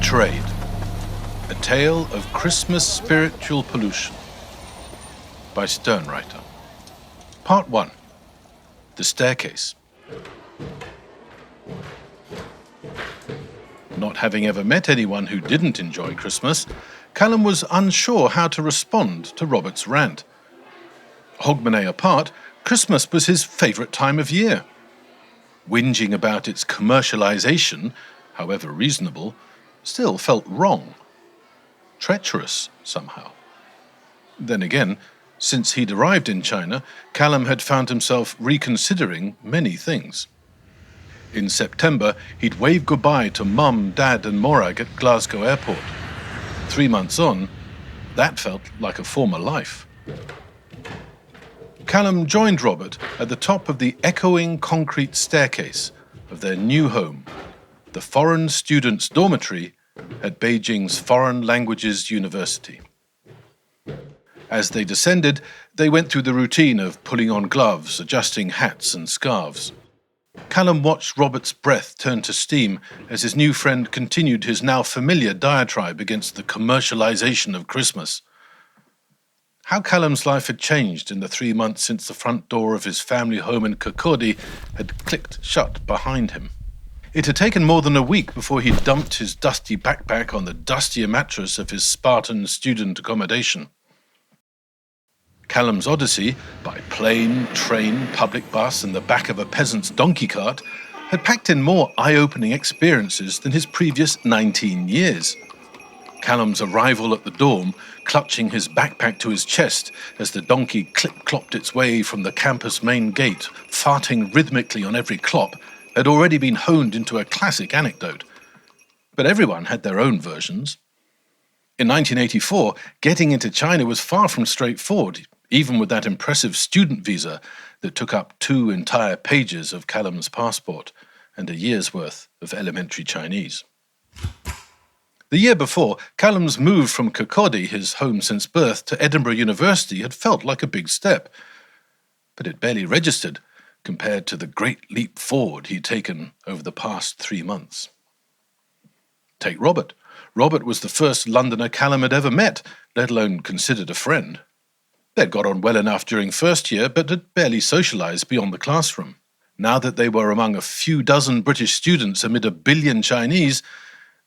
Betrayed, a tale of Christmas spiritual pollution by SternWriter. Part 1. The Staircase. Not having ever met anyone who didn't enjoy Christmas, Calum was unsure how to respond to Robert's rant. Hogmanay apart, Christmas was his favourite time of year. Whinging about its commercialisation, however reasonable, still felt wrong. Treacherous, somehow. Then again, since he'd arrived in China, Calum had found himself reconsidering many things. In September, he'd waved goodbye to Mum, Dad and Morag at Glasgow Airport. 3 months on, that felt like a former life. Calum joined Robert at the top of the echoing concrete staircase of their new home, the Foreign Students' Dormitory at Beijing's Foreign Languages University. As they descended, they went through the routine of pulling on gloves, adjusting hats and scarves. Calum watched Robert's breath turn to steam as his new friend continued his now familiar diatribe against the commercialization of Christmas. How Calum's life had changed in the 3 months since the front door of his family home in Kirkcaldy had clicked shut behind him. It had taken more than a week before he dumped his dusty backpack on the dustier mattress of his Spartan student accommodation. Calum's odyssey, by plane, train, public bus and the back of a peasant's donkey cart, had packed in more eye-opening experiences than his previous 19 years. Calum's arrival at the dorm, clutching his backpack to his chest as the donkey clip-clopped its way from the campus main gate, farting rhythmically on every clop, had already been honed into a classic anecdote. But everyone had their own versions. In 1984, getting into China was far from straightforward, even with that impressive student visa that took up 2 entire pages of Calum's passport and a year's worth of elementary Chinese. The year before, Calum's move from Kirkcaldy, his home since birth, to Edinburgh University had felt like a big step. But it barely registered compared to the great leap forward he'd taken over the past 3 months. Take Robert. Robert was the first Londoner Calum had ever met, let alone considered a friend. They'd got on well enough during first year, but had barely socialised beyond the classroom. Now that they were among a few dozen British students amid a billion Chinese,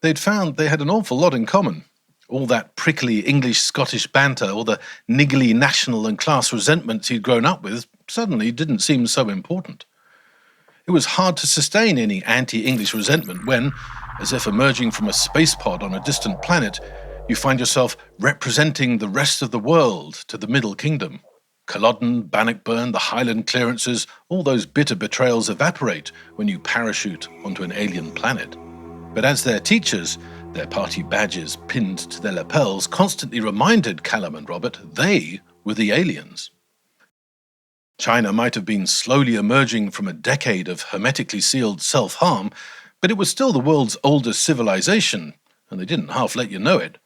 they'd found they had an awful lot in common. All that prickly English-Scottish banter, all the niggly national and class resentments he'd grown up with, suddenly didn't seem so important. It was hard to sustain any anti-English resentment when, as if emerging from a space pod on a distant planet, you find yourself representing the rest of the world to the Middle Kingdom. Culloden, Bannockburn, the Highland clearances, all those bitter betrayals evaporate when you parachute onto an alien planet. But as their teachers, their party badges pinned to their lapels, constantly reminded Calum and Robert they were the aliens. China might have been slowly emerging from a decade of hermetically sealed self-harm, but it was still the world's oldest civilization, and they didn't half let you know it.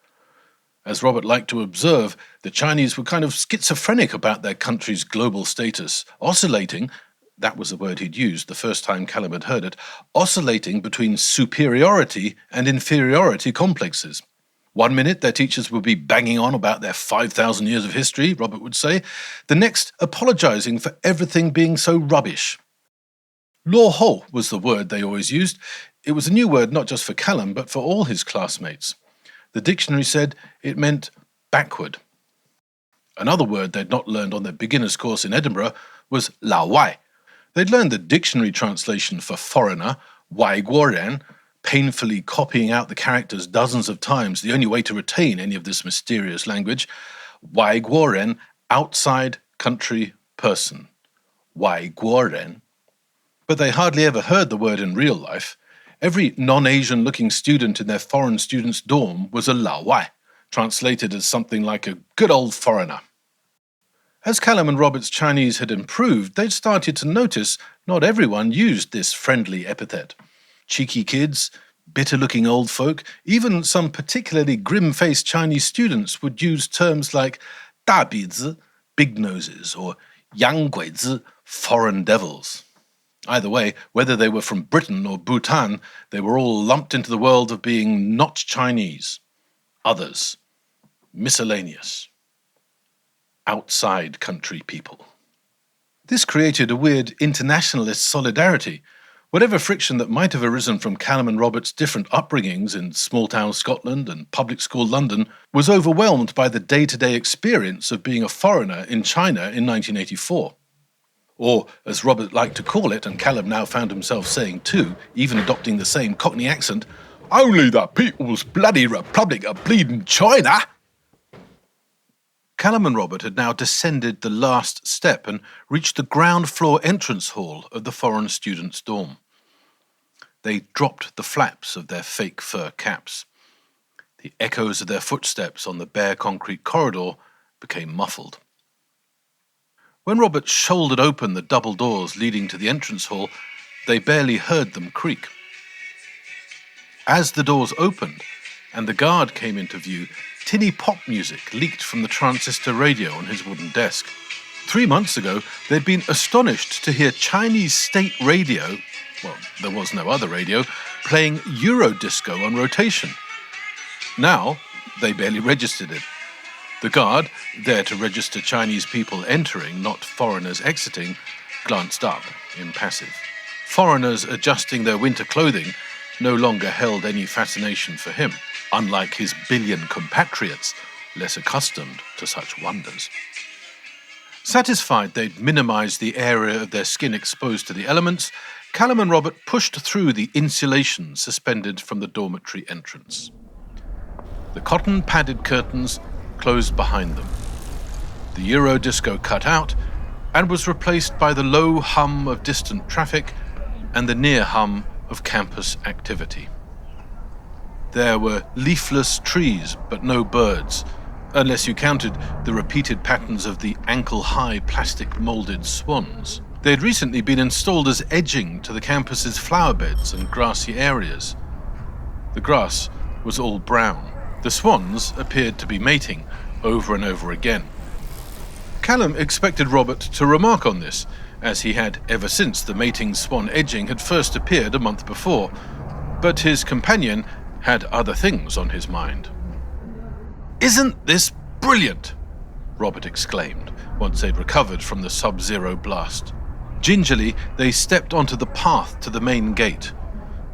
As Robert liked to observe, the Chinese were kind of schizophrenic about their country's global status, oscillating, that was the word he'd used the first time Calum had heard it, oscillating between superiority and inferiority complexes. 1 minute their teachers would be banging on about their 5,000 years of history, Robert would say, the next apologising for everything being so rubbish. Luoho was the word they always used. It was a new word not just for Calum, but for all his classmates. The dictionary said it meant backward. Another word they'd not learned on their beginner's course in Edinburgh was lao wai. They'd learned the dictionary translation for foreigner, wai guoren, painfully copying out the characters dozens of times, the only way to retain any of this mysterious language. Wai guoren, outside country person. Wai guoren. But they hardly ever heard the word in real life. Every non-Asian looking student in their foreign students' dorm was a lao wai, translated as something like a good old foreigner. As Calum and Robert's Chinese had improved, they'd started to notice not everyone used this friendly epithet. Cheeky kids, bitter-looking old folk, even some particularly grim-faced Chinese students would use terms like 大鼻子, big noses, or 洋鬼子, foreign devils. Either way, whether they were from Britain or Bhutan, they were all lumped into the world of being not Chinese, others, miscellaneous, outside country people. This created a weird internationalist solidarity. Whatever friction that might have arisen from Calum and Robert's different upbringings in small-town Scotland and public school London was overwhelmed by the day-to-day experience of being a foreigner in China in 1984. Or, as Robert liked to call it, and Calum now found himself saying too, even adopting the same Cockney accent, "Only the People's Bloody Republic of bleeding China!" Calum and Robert had now descended the last step and reached the ground floor entrance hall of the foreign students' dorm. They dropped the flaps of their fake fur caps. The echoes of their footsteps on the bare concrete corridor became muffled. When Robert shouldered open the double doors leading to the entrance hall, they barely heard them creak. As the doors opened and the guard came into view, tinny pop music leaked from the transistor radio on his wooden desk. 3 months ago, they'd been astonished to hear Chinese state radio, well, there was no other radio, playing Eurodisco on rotation. Now, they barely registered it. The guard, there to register Chinese people entering, not foreigners exiting, glanced up, impassive. Foreigners adjusting their winter clothing no longer held any fascination for him, unlike his billion compatriots, less accustomed to such wonders. Satisfied they'd minimized the area of their skin exposed to the elements, Calum and Robert pushed through the insulation suspended from the dormitory entrance. The cotton-padded curtains closed behind them. The Eurodisco cut out and was replaced by the low hum of distant traffic and the near hum of campus activity. There were leafless trees, but no birds, unless you counted the repeated patterns of the ankle-high plastic-moulded swans. They had recently been installed as edging to the campus's flower beds and grassy areas. The grass was all brown. The swans appeared to be mating over and over again. Calum expected Robert to remark on this, as he had ever since the mating swan edging had first appeared a month before, but his companion had other things on his mind. "Isn't this brilliant?" Robert exclaimed, once they'd recovered from the sub-zero blast. Gingerly, they stepped onto the path to the main gate.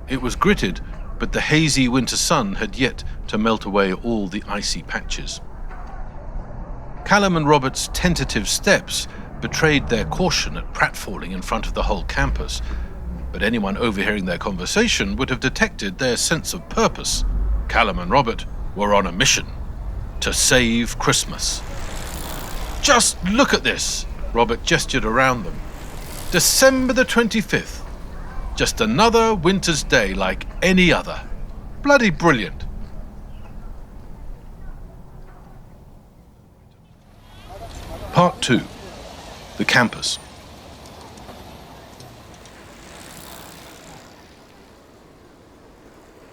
It was gritted, but the hazy winter sun had yet to melt away all the icy patches. Calum and Robert's tentative steps betrayed their caution at pratfalling in front of the whole campus, but anyone overhearing their conversation would have detected their sense of purpose. Calum and Robert were on a mission to save Christmas. "Just look at this!" Robert gestured around them. "December the 25th. Just another winter's day like any other. Bloody brilliant." Part 2. The Campus.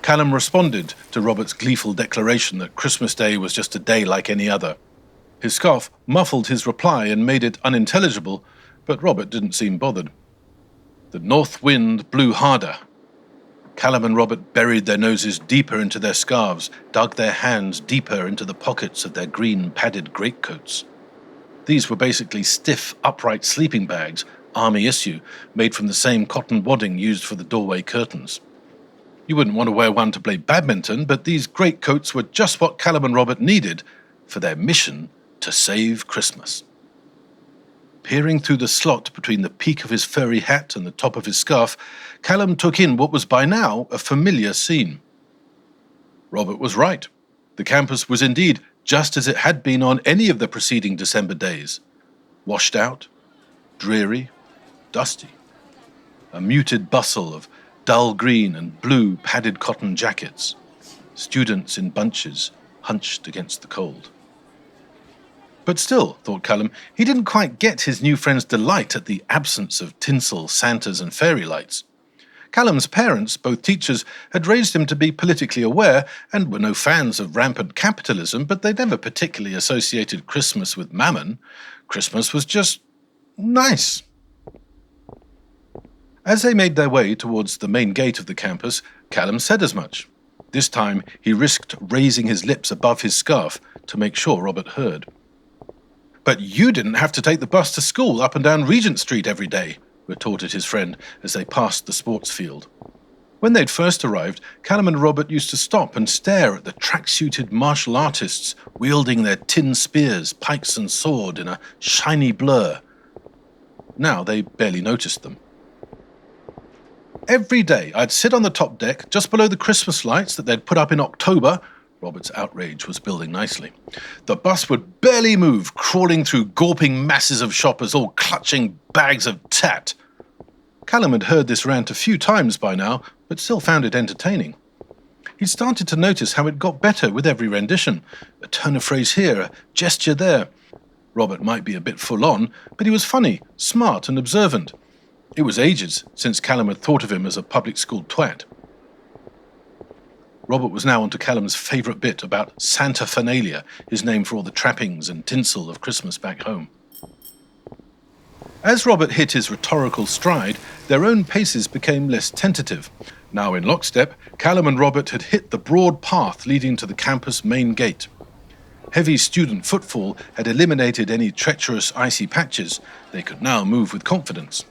Calum responded to Robert's gleeful declaration that Christmas Day was just a day like any other. His scoff muffled his reply and made it unintelligible, but Robert didn't seem bothered. The north wind blew harder. Calum and Robert buried their noses deeper into their scarves, dug their hands deeper into the pockets of their green padded greatcoats. These were basically stiff, upright sleeping bags, army issue, made from the same cotton wadding used for the doorway curtains. You wouldn't want to wear one to play badminton, but these greatcoats were just what Calum and Robert needed for their mission to save Christmas. Peering through the slot between the peak of his furry hat and the top of his scarf, Calum took in what was by now a familiar scene. Robert was right. The campus was indeed just as it had been on any of the preceding December days. Washed out, dreary, dusty. A muted bustle of dull green and blue padded cotton jackets. Students in bunches, hunched against the cold. But still, thought Calum, he didn't quite get his new friend's delight at the absence of tinsel, Santas and fairy lights. Calum's parents, both teachers, had raised him to be politically aware and were no fans of rampant capitalism, but they'd never particularly associated Christmas with mammon. Christmas was just nice. As they made their way towards the main gate of the campus, Calum said as much. This time, he risked raising his lips above his scarf to make sure Robert heard. "But you didn't have to take the bus to school up and down Regent Street every day," retorted his friend as they passed the sports field. When they'd first arrived, Calum and Robert used to stop and stare at the track-suited martial artists wielding their tin spears, pikes and sword in a shiny blur. Now they barely noticed them. "Every day I'd sit on the top deck just below the Christmas lights that they'd put up in October." Robert's outrage was building nicely. "The bus would barely move, crawling through gawping masses of shoppers, all clutching bags of tat." Calum had heard this rant a few times by now, but still found it entertaining. He'd started to notice how it got better with every rendition. A turn of phrase here, a gesture there. Robert might be a bit full on, but he was funny, smart and observant. It was ages since Calum had thought of him as a public school twat. Robert was now on to Calum's favourite bit about Santa Finalia, his name for all the trappings and tinsel of Christmas back home. As Robert hit his rhetorical stride, their own paces became less tentative. Now in lockstep, Calum and Robert had hit the broad path leading to the campus main gate. Heavy student footfall had eliminated any treacherous icy patches. They could now move with confidence.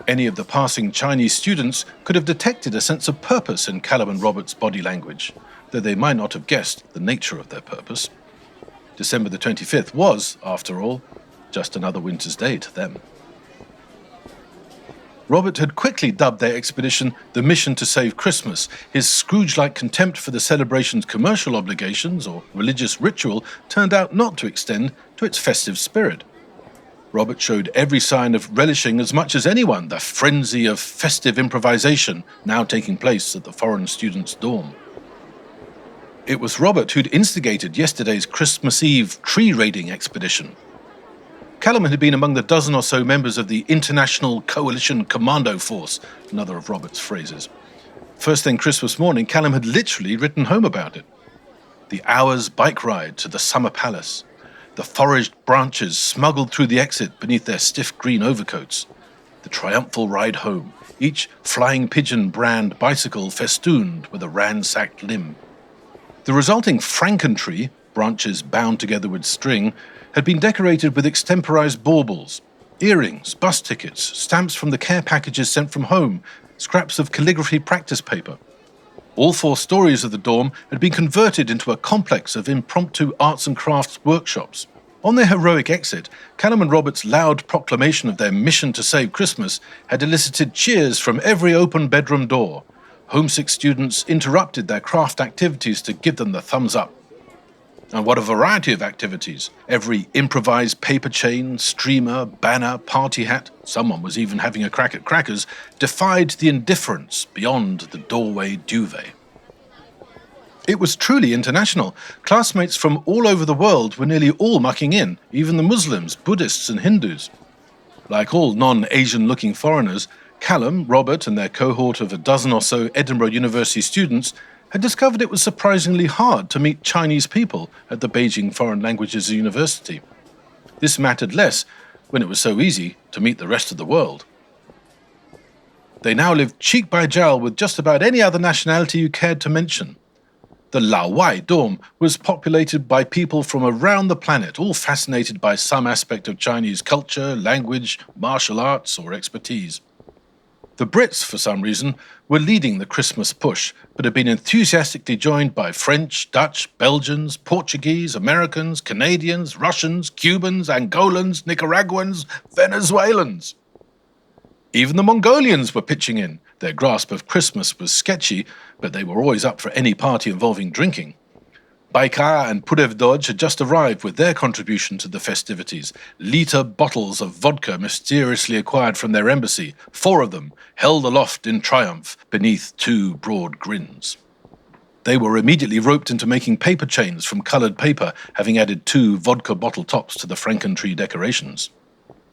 Any of the passing Chinese students could have detected a sense of purpose in Calum and Robert's body language, though they might not have guessed the nature of their purpose. December the 25th was, after all, just another winter's day to them. Robert had quickly dubbed their expedition the Mission to Save Christmas. His Scrooge-like contempt for the celebration's commercial obligations or religious ritual turned out not to extend to its festive spirit. Robert showed every sign of relishing as much as anyone the frenzy of festive improvisation now taking place at the foreign students' dorm. It was Robert who'd instigated yesterday's Christmas Eve tree-raiding expedition. Calum had been among the dozen or so members of the International Coalition Commando Force, another of Robert's phrases. First thing Christmas morning, Calum had literally written home about it. The hour's bike ride to the summer palace. The foraged branches smuggled through the exit beneath their stiff green overcoats. The triumphal ride home, each flying pigeon brand bicycle festooned with a ransacked limb. The resulting frankentree, branches bound together with string, had been decorated with extemporized baubles, earrings, bus tickets, stamps from the care packages sent from home, scraps of calligraphy practice paper. All 4 stories of the dorm had been converted into a complex of impromptu arts and crafts workshops. On their heroic exit, Calum and Robert's loud proclamation of their mission to save Christmas had elicited cheers from every open bedroom door. Homesick students interrupted their craft activities to give them the thumbs up. And what a variety of activities. Every improvised paper chain, streamer, banner, party hat, someone was even having a crack at crackers, defied the indifference beyond the doorway duvet. It was truly international. Classmates from all over the world were nearly all mucking in, even the Muslims, Buddhists and Hindus. Like all non-Asian-looking foreigners, Calum, Robert and their cohort of a dozen or so Edinburgh University students had discovered it was surprisingly hard to meet Chinese people at the Beijing Foreign Languages University. This mattered less when it was so easy to meet the rest of the world. They now lived cheek by jowl with just about any other nationality you cared to mention. The Laowai dorm was populated by people from around the planet, all fascinated by some aspect of Chinese culture, language, martial arts, or expertise. The Brits, for some reason, were leading the Christmas push, but had been enthusiastically joined by French, Dutch, Belgians, Portuguese, Americans, Canadians, Russians, Cubans, Angolans, Nicaraguans, Venezuelans. Even the Mongolians were pitching in. Their grasp of Christmas was sketchy, but they were always up for any party involving drinking. Baikar and Pudevdoj had just arrived with their contribution to the festivities, litre bottles of vodka mysteriously acquired from their embassy, 4 of them, held aloft in triumph beneath 2 broad grins. They were immediately roped into making paper chains from coloured paper, having added 2 vodka bottle tops to the frankentree decorations.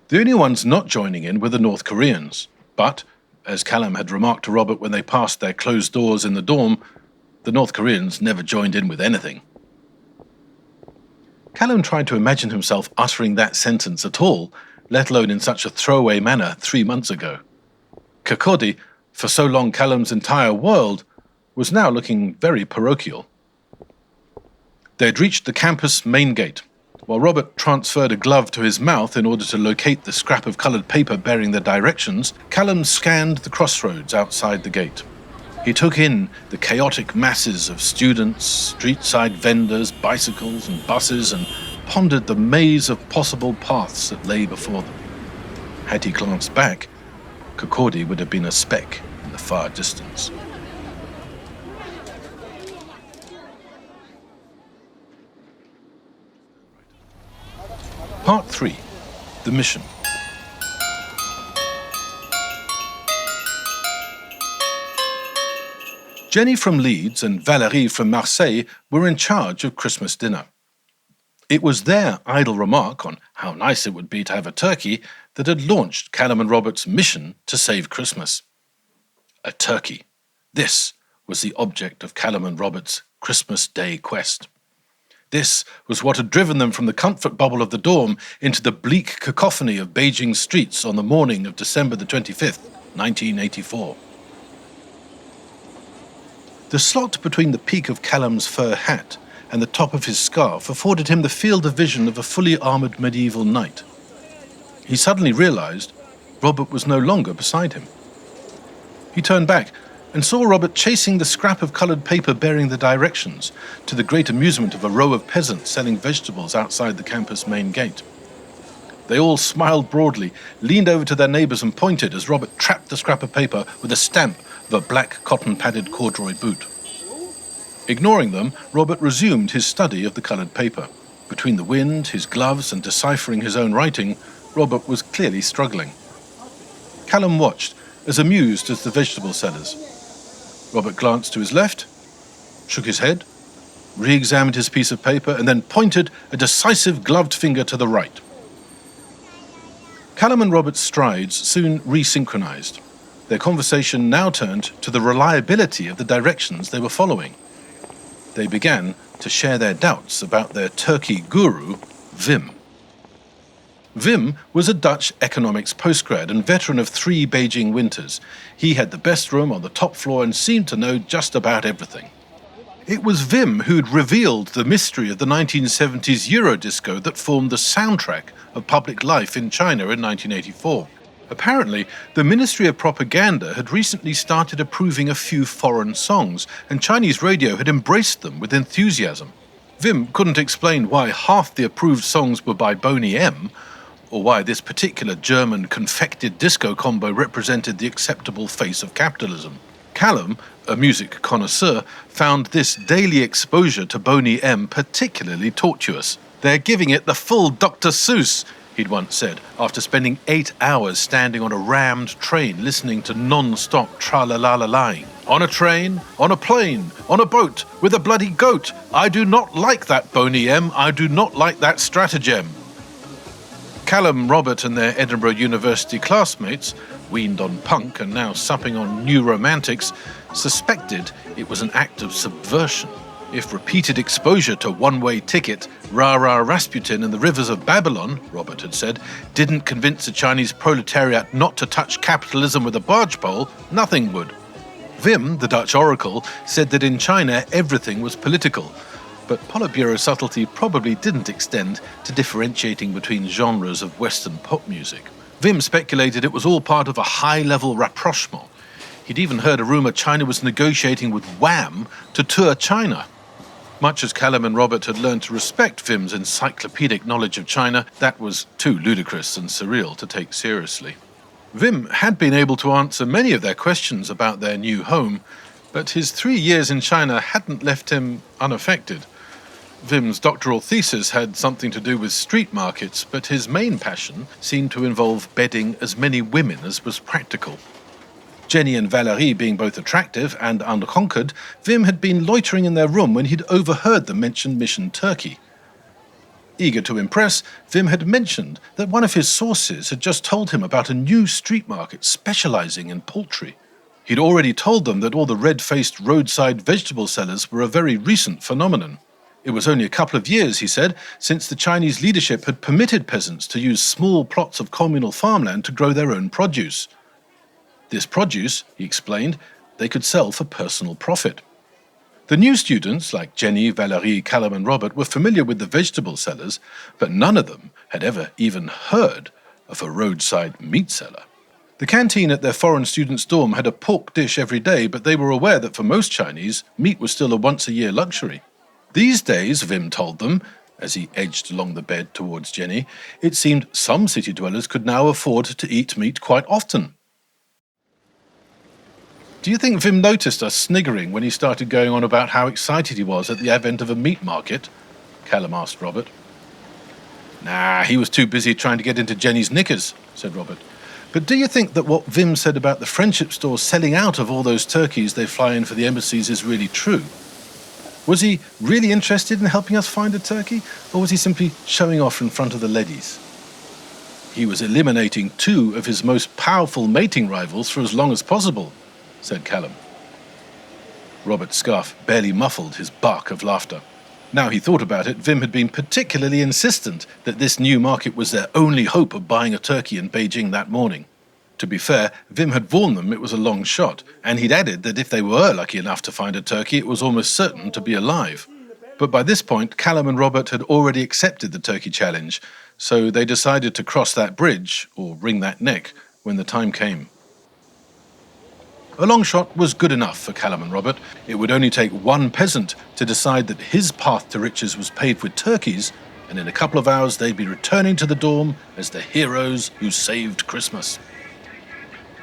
The only ones not joining in were the North Koreans, but, as Calum had remarked to Robert when they passed their closed doors in the dorm, the North Koreans never joined in with anything. Calum tried to imagine himself uttering that sentence at all, let alone in such a throwaway manner 3 months ago. Kirkcaldy, for so long Calum's entire world, was now looking very parochial. They had reached the campus main gate. While Robert transferred a glove to his mouth in order to locate the scrap of coloured paper bearing the directions, Calum scanned the crossroads outside the gate. He took in the chaotic masses of students, street-side vendors, bicycles and buses, and pondered the maze of possible paths that lay before them. Had he glanced back, Kirkcaldy would have been a speck in the far distance. Part 3. The Mission. Jenny from Leeds and Valérie from Marseille were in charge of Christmas dinner. It was their idle remark on how nice it would be to have a turkey that had launched Calum and Robert's mission to save Christmas. A turkey. This was the object of Calum and Robert's Christmas Day quest. This was what had driven them from the comfort bubble of the dorm into the bleak cacophony of Beijing streets on the morning of December the 25th, 1984. The slot between the peak of Calum's fur hat and the top of his scarf afforded him the field of vision of a fully armoured medieval knight. He suddenly realised Robert was no longer beside him. He turned back and saw Robert chasing the scrap of coloured paper bearing the directions, to the great amusement of a row of peasants selling vegetables outside the campus main gate. They all smiled broadly, leaned over to their neighbours and pointed as Robert trapped the scrap of paper with a stamp of a black cotton-padded corduroy boot. Ignoring them, Robert resumed his study of the coloured paper. Between the wind, his gloves, and deciphering his own writing, Robert was clearly struggling. Calum watched, as amused as the vegetable sellers. Robert glanced to his left, shook his head, re-examined his piece of paper, and then pointed a decisive gloved finger to the right. Calum and Robert's strides soon resynchronized. Their conversation now turned to the reliability of the directions they were following. They began to share their doubts about their turkey guru, Wim. Wim was a Dutch economics postgrad and veteran of 3 Beijing winters. He had the best room on the top floor and seemed to know just about everything. It was Wim who'd revealed the mystery of the 1970s Eurodisco that formed the soundtrack of public life in China in 1984. Apparently, the Ministry of Propaganda had recently started approving a few foreign songs, and Chinese radio had embraced them with enthusiasm. Wim couldn't explain why half the approved songs were by Boney M, or why this particular German confected disco combo represented the acceptable face of capitalism. Calum, a music connoisseur, found this daily exposure to Boney M particularly tortuous. "They're giving it the full Dr. Seuss," he'd once said, after spending 8 hours standing on a rammed train listening to non-stop tra-la-la-la-lying. "On a train, on a plane, on a boat, with a bloody goat. I do not like that Boney M. I do not like that stratagem." Calum, Robert and their Edinburgh University classmates, weaned on punk and now supping on new romantics, suspected it was an act of subversion. If repeated exposure to One-Way Ticket, Rah-Rah Rasputin and the Rivers of Babylon, Robert had said, didn't convince the Chinese proletariat not to touch capitalism with a barge pole, nothing would. Wim, the Dutch oracle, said that in China everything was political, but Politburo subtlety probably didn't extend to differentiating between genres of Western pop music. Wim speculated it was all part of a high-level rapprochement. He'd even heard a rumour China was negotiating with Wham to tour China. Much as Calum and Robert had learned to respect Wim's encyclopedic knowledge of China, that was too ludicrous and surreal to take seriously. Wim had been able to answer many of their questions about their new home, but his 3 years in China hadn't left him unaffected. Wim's doctoral thesis had something to do with street markets, but his main passion seemed to involve bedding as many women as was practical. Jenny and Valérie being both attractive and unconquered, Wim had been loitering in their room when he'd overheard them mention Mission Turkey. Eager to impress, Wim had mentioned that one of his sources had just told him about a new street market specializing in poultry. He'd already told them that all the red-faced roadside vegetable sellers were a very recent phenomenon. It was only a couple of years, he said, since the Chinese leadership had permitted peasants to use small plots of communal farmland to grow their own produce. This produce, he explained, they could sell for personal profit. The new students, like Jenny, Valerie, Calum and Robert, were familiar with the vegetable sellers, but none of them had ever even heard of a roadside meat seller. The canteen at their foreign students' dorm had a pork dish every day, but they were aware that for most Chinese, meat was still a once-a-year luxury. These days, Wim told them, as he edged along the bed towards Jenny, it seemed some city dwellers could now afford to eat meat quite often. Do you think Wim noticed us sniggering when he started going on about how excited he was at the advent of a meat market? Calum asked Robert. Nah, he was too busy trying to get into Jenny's knickers, said Robert. But do you think that what Wim said about the friendship stores selling out of all those turkeys they fly in for the embassies is really true? Was he really interested in helping us find a turkey, or was he simply showing off in front of the leddies? He was eliminating two of his most powerful mating rivals for as long as possible, said Calum. Robert's scarf barely muffled his bark of laughter. Now he thought about it, Wim had been particularly insistent that this new market was their only hope of buying a turkey in Beijing that morning. To be fair, Wim had warned them it was a long shot, and he'd added that if they were lucky enough to find a turkey, it was almost certain to be alive. But by this point, Calum and Robert had already accepted the turkey challenge, so they decided to cross that bridge, or wring that neck, when the time came. A long shot was good enough for Calum and Robert. It would only take one peasant to decide that his path to riches was paved with turkeys, and in a couple of hours they'd be returning to the dorm as the heroes who saved Christmas.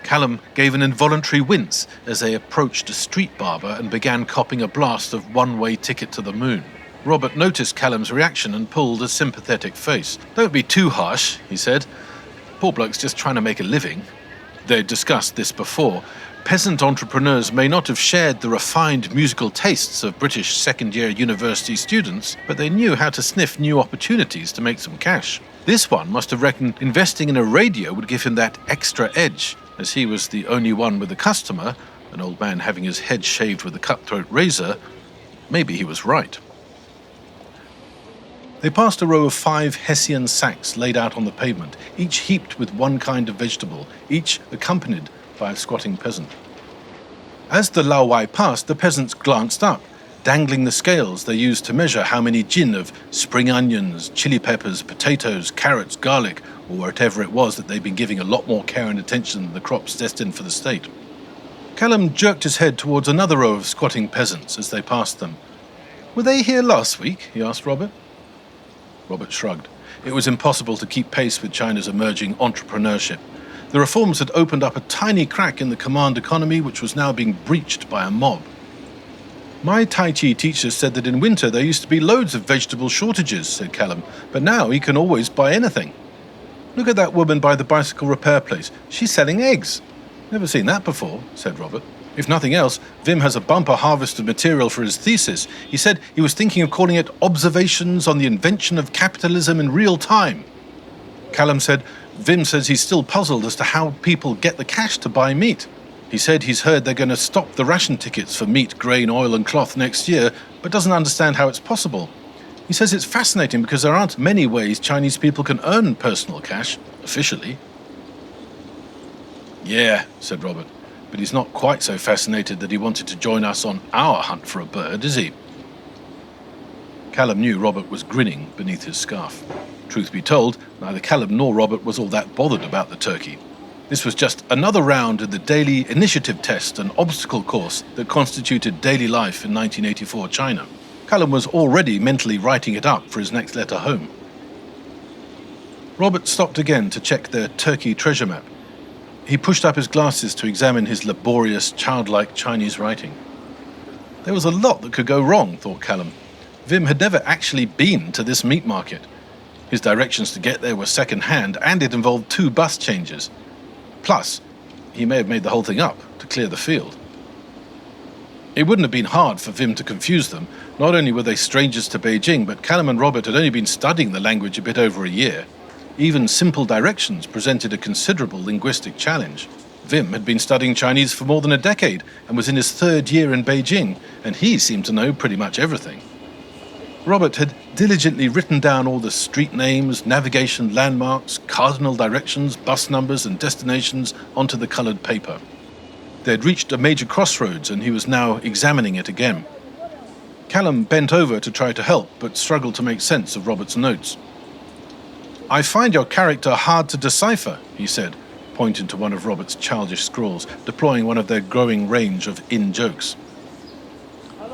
Calum gave an involuntary wince as they approached a street barber and began copping a blast of one-way ticket to the moon. Robert noticed Calum's reaction and pulled a sympathetic face. "Don't be too harsh," he said. "Poor bloke's just trying to make a living." They'd discussed this before. Peasant entrepreneurs may not have shared the refined musical tastes of British second-year university students, but they knew how to sniff new opportunities to make some cash. This one must have reckoned investing in a radio would give him that extra edge, as he was the only one with a customer, an old man having his head shaved with a cutthroat razor. Maybe he was right. They passed a row of 5 Hessian sacks laid out on the pavement, each heaped with one kind of vegetable, each accompanied by a squatting peasant. As the Lao Wai passed, the peasants glanced up, dangling the scales they used to measure how many jin of spring onions, chili peppers, potatoes, carrots, garlic, or whatever it was that they'd been giving a lot more care and attention than the crops destined for the state. Calum jerked his head towards another row of squatting peasants as they passed them. "Were they here last week?" he asked Robert. Robert shrugged. It was impossible to keep pace with China's emerging entrepreneurship. The reforms had opened up a tiny crack in the command economy, which was now being breached by a mob. "My Tai Chi teacher said that in winter there used to be loads of vegetable shortages," said Calum, "but now he can always buy anything. Look at that woman by the bicycle repair place. She's selling eggs." "Never seen that before," said Robert. "If nothing else, Wim has a bumper harvest of material for his thesis. He said he was thinking of calling it Observations on the Invention of Capitalism in Real Time." Calum said, "Wim says he's still puzzled as to how people get the cash to buy meat. He said he's heard they're going to stop the ration tickets for meat, grain, oil and cloth next year, but doesn't understand how it's possible. He says it's fascinating because there aren't many ways Chinese people can earn personal cash, officially." "Yeah," said Robert, "but he's not quite so fascinated that he wanted to join us on our hunt for a bird, is he?" Calum knew Robert was grinning beneath his scarf. Truth be told, neither Calum nor Robert was all that bothered about the turkey. This was just another round in the daily initiative test and obstacle course that constituted daily life in 1984 China. Calum was already mentally writing it up for his next letter home. Robert stopped again to check their turkey treasure map. He pushed up his glasses to examine his laborious, childlike Chinese writing. There was a lot that could go wrong, thought Calum. Wim had never actually been to this meat market. His directions to get there were second-hand, and it involved 2 bus changes. Plus, he may have made the whole thing up to clear the field. It wouldn't have been hard for Wim to confuse them. Not only were they strangers to Beijing, but Calum and Robert had only been studying the language a bit over a year. Even simple directions presented a considerable linguistic challenge. Wim had been studying Chinese for more than a decade and was in his 3rd year in Beijing, and he seemed to know pretty much everything. Robert had diligently written down all the street names, navigation landmarks, cardinal directions, bus numbers and destinations onto the coloured paper. They had reached a major crossroads and he was now examining it again. Calum bent over to try to help, but struggled to make sense of Robert's notes. "I find your character hard to decipher," he said, pointing to one of Robert's childish scrawls, deploying one of their growing range of in-jokes.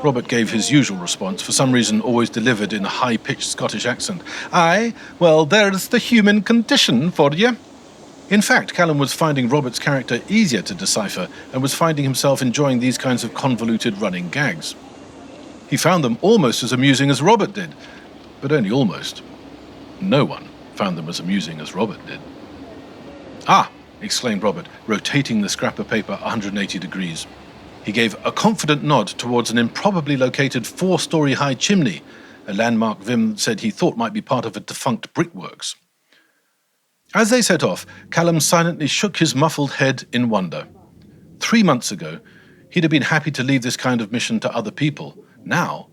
Robert gave his usual response, for some reason always delivered in a high-pitched Scottish accent. "Aye, well, there's the human condition for you." In fact, Calum was finding Robert's character easier to decipher and was finding himself enjoying these kinds of convoluted running gags. He found them almost as amusing as Robert did, but only almost. No one found them as amusing as Robert did. "Ah!" exclaimed Robert, rotating the scrap of paper 180 degrees. He gave a confident nod towards an improbably located 4-story high chimney, a landmark Vim said he thought might be part of a defunct brickworks. As they set off, Calum silently shook his muffled head in wonder. 3 months ago, he'd have been happy to leave this kind of mission to other people. Now,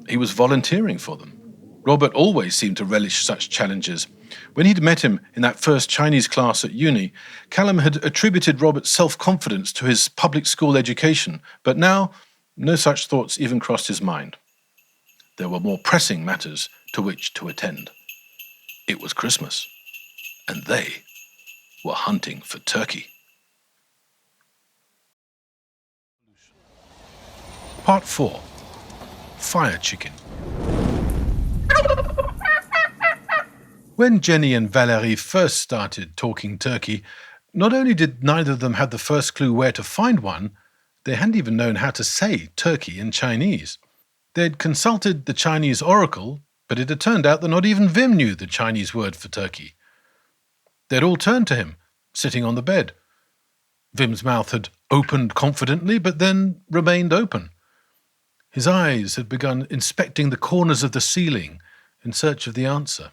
he was volunteering for them. Robert always seemed to relish such challenges. When he'd met him in that first Chinese class at uni, Calum had attributed Robert's self-confidence to his public school education, but now no such thoughts even crossed his mind. There were more pressing matters to which to attend. It was Christmas, and they were hunting for turkey. Part 4. Fire Chicken. When Jenny and Valerie first started talking turkey, not only did neither of them have the first clue where to find one, they hadn't even known how to say turkey in Chinese. They'd consulted the Chinese oracle, but it had turned out that not even Vim knew the Chinese word for turkey. They'd all turned to him, sitting on the bed. Vim's mouth had opened confidently, but then remained open. His eyes had begun inspecting the corners of the ceiling in search of the answer.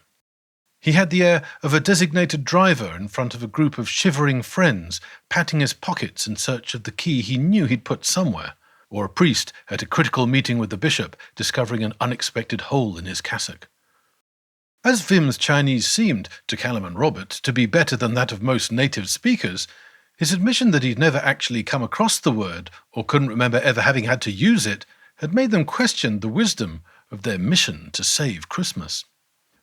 He had the air of a designated driver in front of a group of shivering friends, patting his pockets in search of the key he knew he'd put somewhere, or a priest at a critical meeting with the bishop, discovering an unexpected hole in his cassock. As Vim's Chinese seemed, to Calum and Robert, to be better than that of most native speakers, his admission that he'd never actually come across the word, or couldn't remember ever having had to use it, had made them question the wisdom of their mission to save Christmas.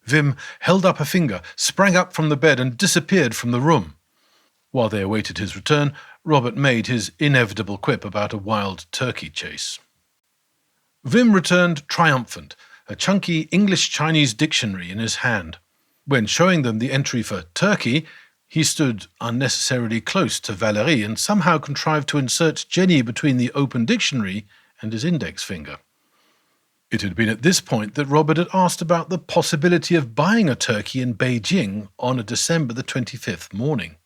Vim held up a finger, sprang up from the bed and disappeared from the room. While they awaited his return, Robert made his inevitable quip about a wild turkey chase. Vim returned triumphant, a chunky English-Chinese dictionary in his hand. When showing them the entry for turkey, he stood unnecessarily close to Valerie and somehow contrived to insert Jenny between the open dictionary and his index finger. It had been at this point that Robert had asked about the possibility of buying a turkey in Beijing on a December the 25th morning.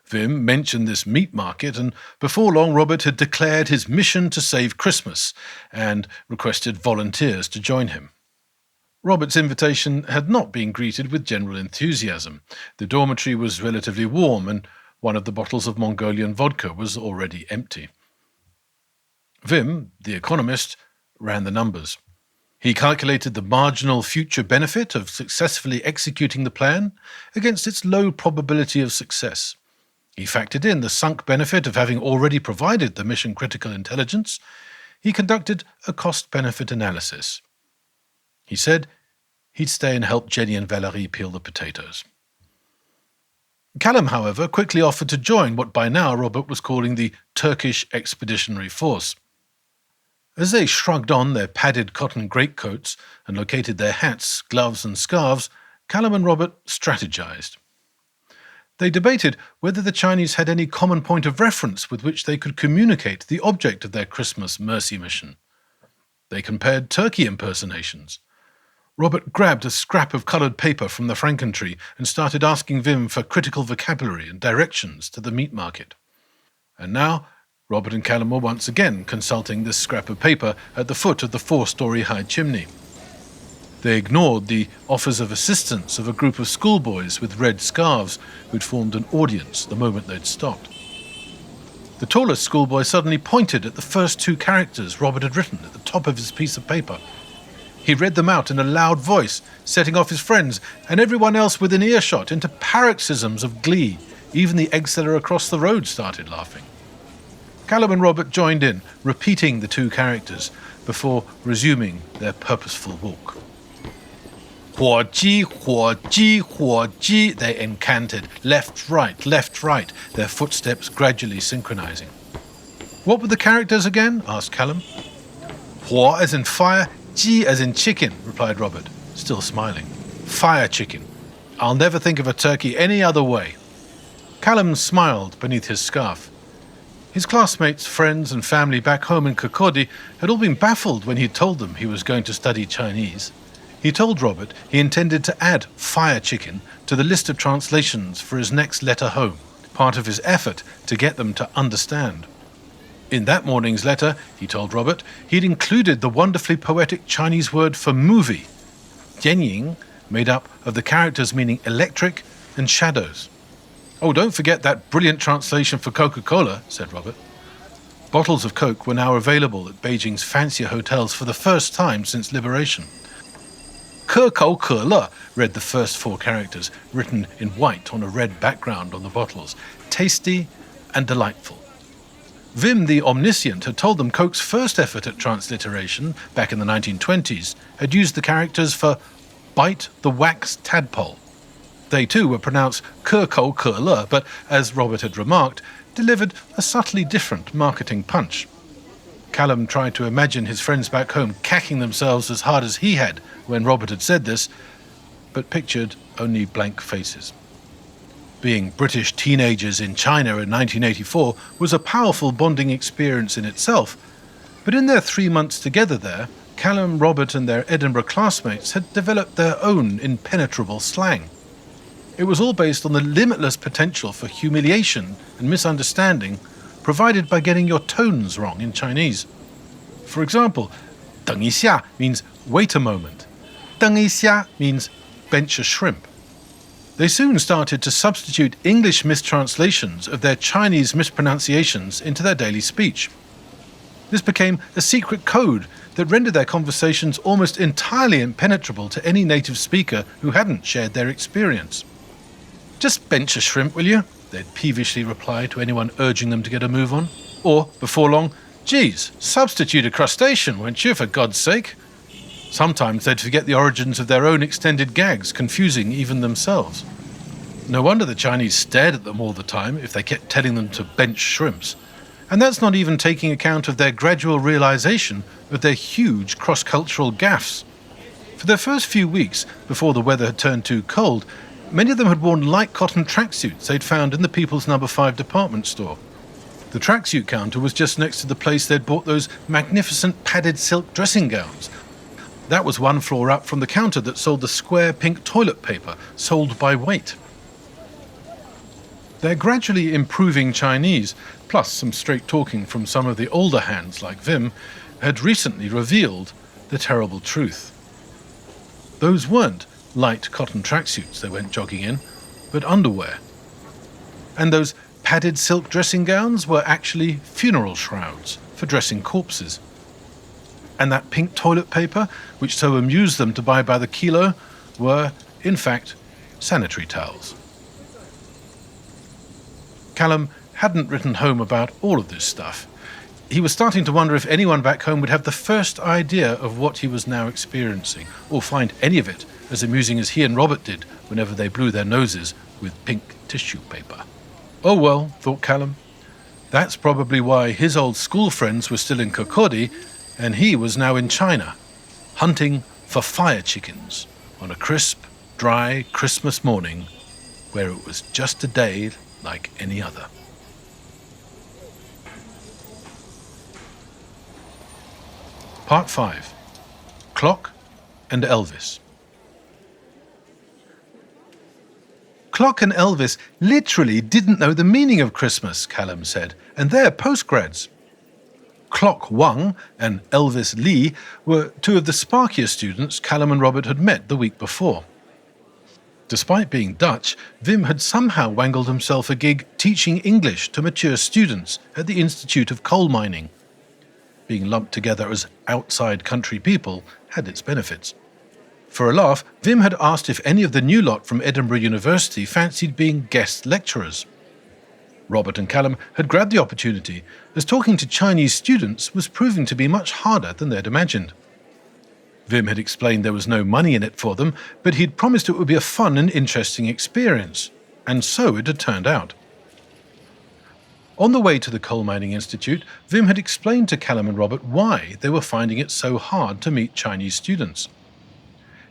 Vim mentioned this meat market, and before long Robert had declared his mission to save Christmas and requested volunteers to join him. Robert's invitation had not been greeted with general enthusiasm. The dormitory was relatively warm, and one of the bottles of Mongolian vodka was already empty. Vim, the economist, ran the numbers. He calculated the marginal future benefit of successfully executing the plan against its low probability of success. He factored in the sunk benefit of having already provided the mission-critical intelligence. He conducted a cost-benefit analysis. He said he'd stay and help Jenny and Valerie peel the potatoes. Calum, however, quickly offered to join what by now Robert was calling the Turkish Expeditionary Force. As they shrugged on their padded cotton greatcoats and located their hats, gloves and scarves, Calum and Robert strategized. They debated whether the Chinese had any common point of reference with which they could communicate the object of their Christmas mercy mission. They compared turkey impersonations. Robert grabbed a scrap of coloured paper from the frankentree and started asking Vim for critical vocabulary and directions to the meat market. And now Robert and Calum were once again consulting this scrap of paper at the foot of the 4-story high chimney. They ignored the offers of assistance of a group of schoolboys with red scarves who'd formed an audience the moment they'd stopped. The tallest schoolboy suddenly pointed at the first 2 characters Robert had written at the top of his piece of paper. He read them out in a loud voice, setting off his friends and everyone else within earshot into paroxysms of glee. Even the egg seller across the road started laughing. Calum and Robert joined in, repeating the two characters before resuming their purposeful walk. 火鸡, 火鸡, 火鸡, they incanted, left, right, their footsteps gradually synchronizing. What were the characters again? Asked Calum. 火 as in fire, 鸡 as in chicken, replied Robert, still smiling. Fire chicken. I'll never think of a turkey any other way. Calum smiled beneath his scarf. His classmates, friends and family back home in Kirkcaldy had all been baffled when he told them he was going to study Chinese. He told Robert he intended to add fire chicken to the list of translations for his next letter home, part of his effort to get them to understand. In that morning's letter, he told Robert, he'd included the wonderfully poetic Chinese word for movie, jianying, made up of the characters meaning electric and shadows. Oh, don't forget that brilliant translation for Coca-Cola, said Robert. Bottles of Coke were now available at Beijing's fancier hotels for the first time since liberation. 可口可乐 read the first four characters, written in white on a red background on the bottles. Tasty and delightful. Wim the Omniscient had told them Coke's first effort at transliteration, back in the 1920s, had used the characters for bite the wax tadpole. They too were pronounced 可口可乐, but, as Robert had remarked, delivered a subtly different marketing punch. Calum tried to imagine his friends back home cacking themselves as hard as he had when Robert had said this, but pictured only blank faces. Being British teenagers in China in 1984 was a powerful bonding experience in itself, but in their 3 months together there, Calum, Robert and their Edinburgh classmates had developed their own impenetrable slang. It was all based on the limitless potential for humiliation and misunderstanding provided by getting your tones wrong in Chinese. For example, 等一下 means wait a moment. 等一下 means bench a shrimp. They soon started to substitute English mistranslations of their Chinese mispronunciations into their daily speech. This became a secret code that rendered their conversations almost entirely impenetrable to any native speaker who hadn't shared their experience. Just bench a shrimp, will you? They'd peevishly reply to anyone urging them to get a move on. Or, before long, geez, substitute a crustacean, won't you, for God's sake? Sometimes they'd forget the origins of their own extended gags, confusing even themselves. No wonder the Chinese stared at them all the time if they kept telling them to bench shrimps. And that's not even taking account of their gradual realization of their huge cross-cultural gaffes. For their first few weeks, before the weather had turned too cold, many of them had worn light cotton tracksuits they'd found in the People's No. 5 department store. The tracksuit counter was just next to the place they'd bought those magnificent padded silk dressing gowns. That was one floor up from the counter that sold the square pink toilet paper, sold by weight. Their gradually improving Chinese, plus some straight talking from some of the older hands like Wim, had recently revealed the terrible truth. Those weren't light cotton tracksuits they went jogging in, but underwear. And those padded silk dressing gowns were actually funeral shrouds for dressing corpses. And that pink toilet paper, which so amused them to buy by the kilo, were, in fact, sanitary towels. Calum hadn't written home about all of this stuff. He was starting to wonder if anyone back home would have the first idea of what he was now experiencing, or find any of it as amusing as he and Robert did whenever they blew their noses with pink tissue paper. Oh well, thought Calum. That's probably why his old school friends were still in Kirkcaldy, and he was now in China, hunting for fire chickens on a crisp, dry Christmas morning where it was just a day like any other. Part 5. Clock and Elvis. Clock and Elvis literally didn't know the meaning of Christmas, Calum said, and they're postgrads. Clock Wang and Elvis Lee were two of the sparkier students Calum and Robert had met the week before. Despite being Dutch, Wim had somehow wangled himself a gig teaching English to mature students at the Institute of Coal Mining. being lumped together as outside country people had its benefits. For a laugh, Wim had asked if any of the new lot from Edinburgh University fancied being guest lecturers. Robert and Calum had grabbed the opportunity, as talking to Chinese students was proving to be much harder than they'd imagined. Wim had explained there was no money in it for them, but he'd promised it would be a fun and interesting experience, and so it had turned out. On the way to the Coal Mining Institute, Wim had explained to Calum and Robert why they were finding it so hard to meet Chinese students.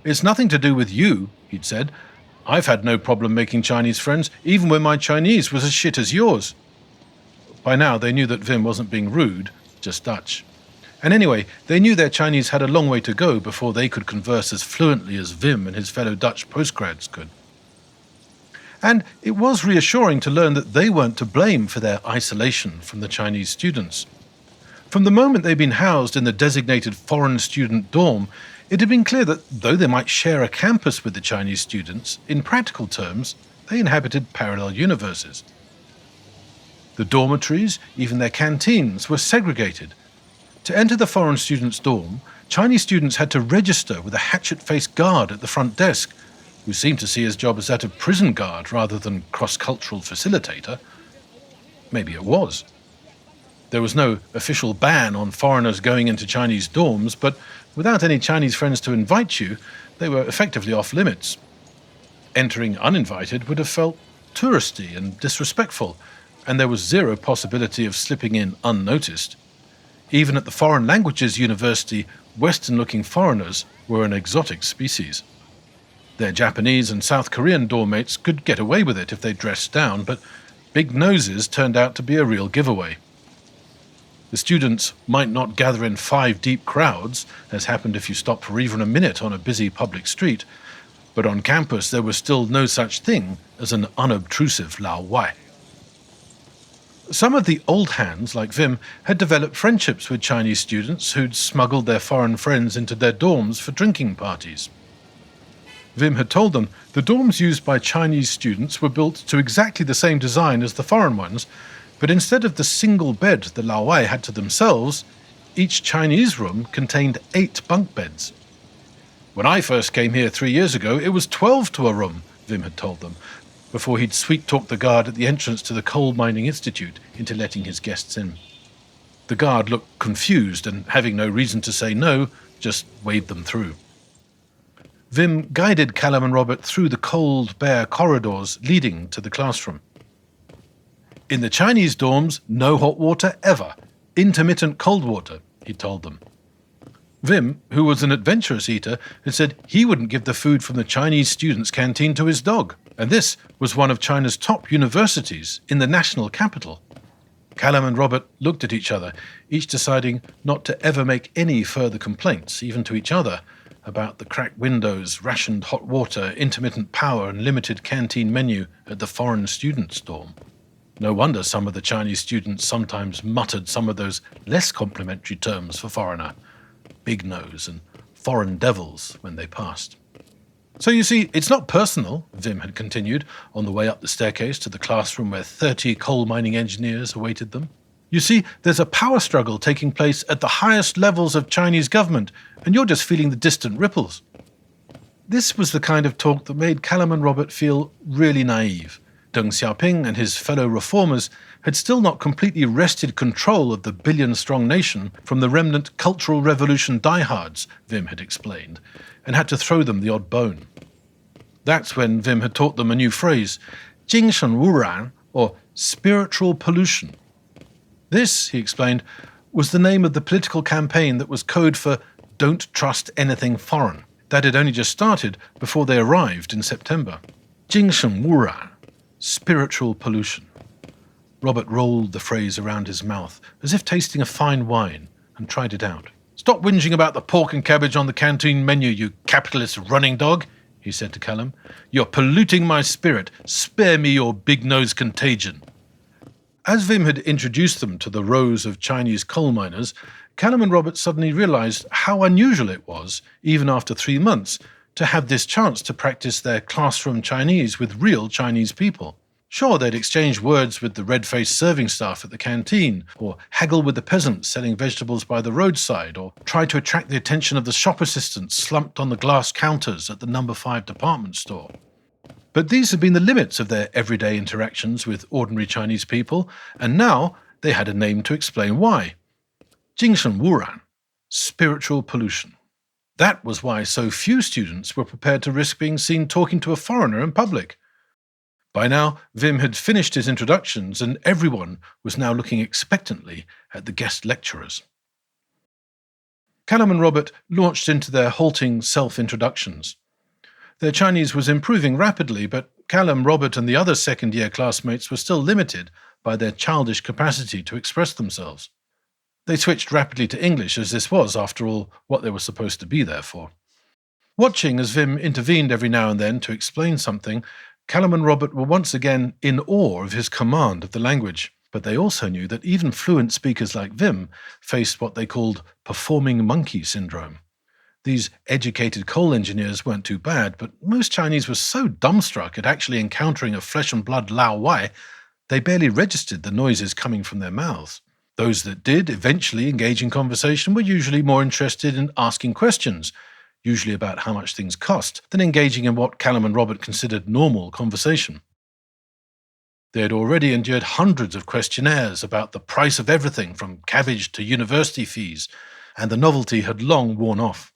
"It's nothing to do with you," he'd said. "I've had no problem making Chinese friends, even when my Chinese was as shit as yours." By now they knew that Wim wasn't being rude, just Dutch. And anyway, they knew their Chinese had a long way to go before they could converse as fluently as Wim and his fellow Dutch postgrads could. And it was reassuring to learn that they weren't to blame for their isolation from the Chinese students. From the moment they'd been housed in the designated foreign student dorm, it had been clear that though they might share a campus with the Chinese students, in practical terms, they inhabited parallel universes. The dormitories, even their canteens, were segregated. To enter the foreign students' dorm, Chinese students had to register with a hatchet-faced guard at the front desk, who seemed to see his job as that of prison guard rather than cross-cultural facilitator. Maybe it was. There was no official ban on foreigners going into Chinese dorms, but without any Chinese friends to invite you, they were effectively off limits. Entering uninvited would have felt touristy and disrespectful, and there was zero possibility of slipping in unnoticed. Even at the Foreign Languages University, Western-looking foreigners were an exotic species. Their Japanese and South Korean dormmates could get away with it if they dressed down, but big noses turned out to be a real giveaway. The students might not gather in 5 deep crowds, as happened if you stopped for even a minute on a busy public street, but on campus there was still no such thing as an unobtrusive Lao Wai. Some of the old hands, like Wim, had developed friendships with Chinese students who'd smuggled their foreign friends into their dorms for drinking parties. Wim had told them the dorms used by Chinese students were built to exactly the same design as the foreign ones, but instead of the single bed the Lao Wai had to themselves, each Chinese room contained 8 bunk beds. "When I first came here 3 years ago, it was 12 to a room," Wim had told them, before he'd sweet-talked the guard at the entrance to the Coal Mining Institute into letting his guests in. The guard looked confused and, having no reason to say no, just waved them through. Wim guided Calum and Robert through the cold, bare corridors leading to the classroom. "In the Chinese dorms, no hot water ever. Intermittent cold water," he told them. Wim, who was an adventurous eater, had said he wouldn't give the food from the Chinese students' canteen to his dog, and this was one of China's top universities in the national capital. Calum and Robert looked at each other, each deciding not to ever make any further complaints, even to each other, about the cracked windows, rationed hot water, intermittent power, and limited canteen menu at the foreign students' dorm. No wonder some of the Chinese students sometimes muttered some of those less complimentary terms for foreigner, big nose and foreign devils, when they passed. "So you see, it's not personal," Wim had continued, on the way up the staircase to the classroom where 30 coal mining engineers awaited them. "You see, there's a power struggle taking place at the highest levels of Chinese government, and you're just feeling the distant ripples." This was the kind of talk that made Calum and Robert feel really naive. Deng Xiaoping and his fellow reformers had still not completely wrested control of the billion-strong nation from the remnant Cultural Revolution diehards, Wim had explained, and had to throw them the odd bone. That's when Wim had taught them a new phrase, 精神污染, or spiritual pollution. This, he explained, was the name of the political campaign that was code for "don't trust anything foreign." That had only just started before they arrived in September. 精神污染, spiritual pollution. Robert rolled the phrase around his mouth, as if tasting a fine wine, and tried it out. "Stop whinging about the pork and cabbage on the canteen menu, you capitalist running dog," he said to Calum. "You're polluting my spirit. Spare me your big-nose contagion." As Wim had introduced them to the rows of Chinese coal miners, Calum and Robert suddenly realized how unusual it was, even after 3 months, to have this chance to practice their classroom Chinese with real Chinese people. Sure, they'd exchange words with the red-faced serving staff at the canteen, or haggle with the peasants selling vegetables by the roadside, or try to attract the attention of the shop assistants slumped on the glass counters at the number 5 department store. But these had been the limits of their everyday interactions with ordinary Chinese people, and now they had a name to explain why. 精神污染, spiritual pollution. That was why so few students were prepared to risk being seen talking to a foreigner in public. By now, Wim had finished his introductions, and everyone was now looking expectantly at the guest lecturers. Calum and Robert launched into their halting self-introductions. Their Chinese was improving rapidly, but Calum, Robert, and the other second-year classmates were still limited by their childish capacity to express themselves. They switched rapidly to English, as this was, after all, what they were supposed to be there for. Watching as Wim intervened every now and then to explain something, Calum and Robert were once again in awe of his command of the language, but they also knew that even fluent speakers like Wim faced what they called performing monkey syndrome. These educated coal engineers weren't too bad, but most Chinese were so dumbstruck at actually encountering a flesh-and-blood Lao Wai, they barely registered the noises coming from their mouths. Those that did eventually engage in conversation were usually more interested in asking questions, usually about how much things cost, than engaging in what Calum and Robert considered normal conversation. They had already endured hundreds of questionnaires about the price of everything from cabbage to university fees, and the novelty had long worn off.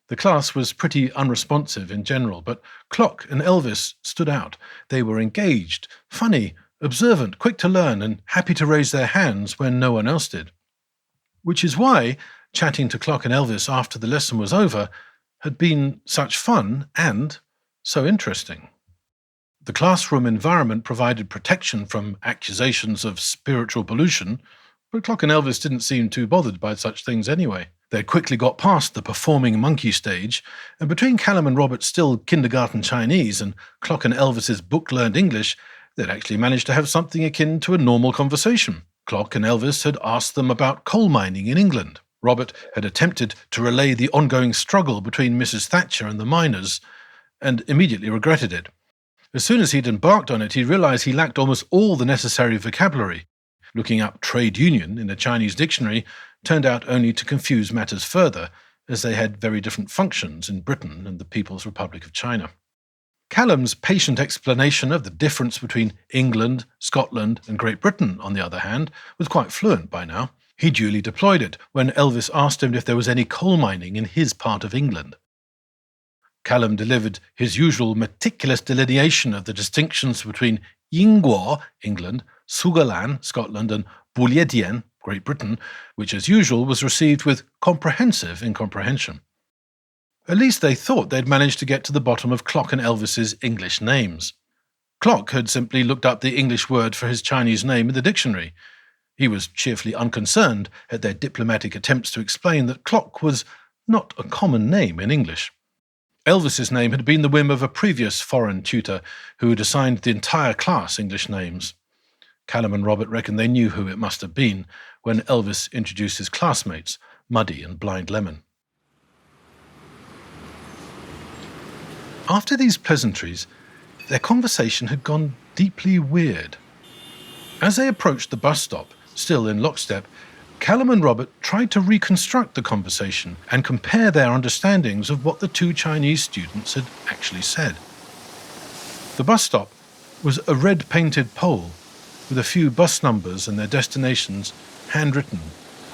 The class was pretty unresponsive in general, but Clock and Elvis stood out. They were engaged, funny, observant, quick to learn, and happy to raise their hands when no one else did. Which is why chatting to Clock and Elvis after the lesson was over had been such fun and so interesting. The classroom environment provided protection from accusations of spiritual pollution, but Clock and Elvis didn't seem too bothered by such things anyway. They quickly got past the performing monkey stage, and between Calum and Robert's still kindergarten Chinese and Clock and Elvis's book-learned English, they'd actually managed to have something akin to a normal conversation. Clock and Elvis had asked them about coal mining in England. Robert had attempted to relay the ongoing struggle between Mrs. Thatcher and the miners, and immediately regretted it. As soon as he'd embarked on it, he realized he lacked almost all the necessary vocabulary. Looking up trade union in a Chinese dictionary turned out only to confuse matters further, as they had very different functions in Britain and the People's Republic of China. Calum's patient explanation of the difference between England, Scotland, and Great Britain, on the other hand, was quite fluent by now. He duly deployed it when Elvis asked him if there was any coal mining in his part of England. Calum delivered his usual meticulous delineation of the distinctions between Yingguo, England, Sugalan, Scotland, and Buliedian, Great Britain, which as usual was received with comprehensive incomprehension. At least they thought they'd managed to get to the bottom of Clock and Elvis's English names. Clock had simply looked up the English word for his Chinese name in the dictionary. He was cheerfully unconcerned at their diplomatic attempts to explain that Clock was not a common name in English. Elvis's name had been the whim of a previous foreign tutor who had assigned the entire class English names. Calum and Robert reckoned they knew who it must have been when Elvis introduced his classmates, Muddy and Blind Lemon. After these pleasantries, their conversation had gone deeply weird. As they approached the bus stop, still in lockstep, Calum and Robert tried to reconstruct the conversation and compare their understandings of what the two Chinese students had actually said. The bus stop was a red-painted pole with a few bus numbers and their destinations handwritten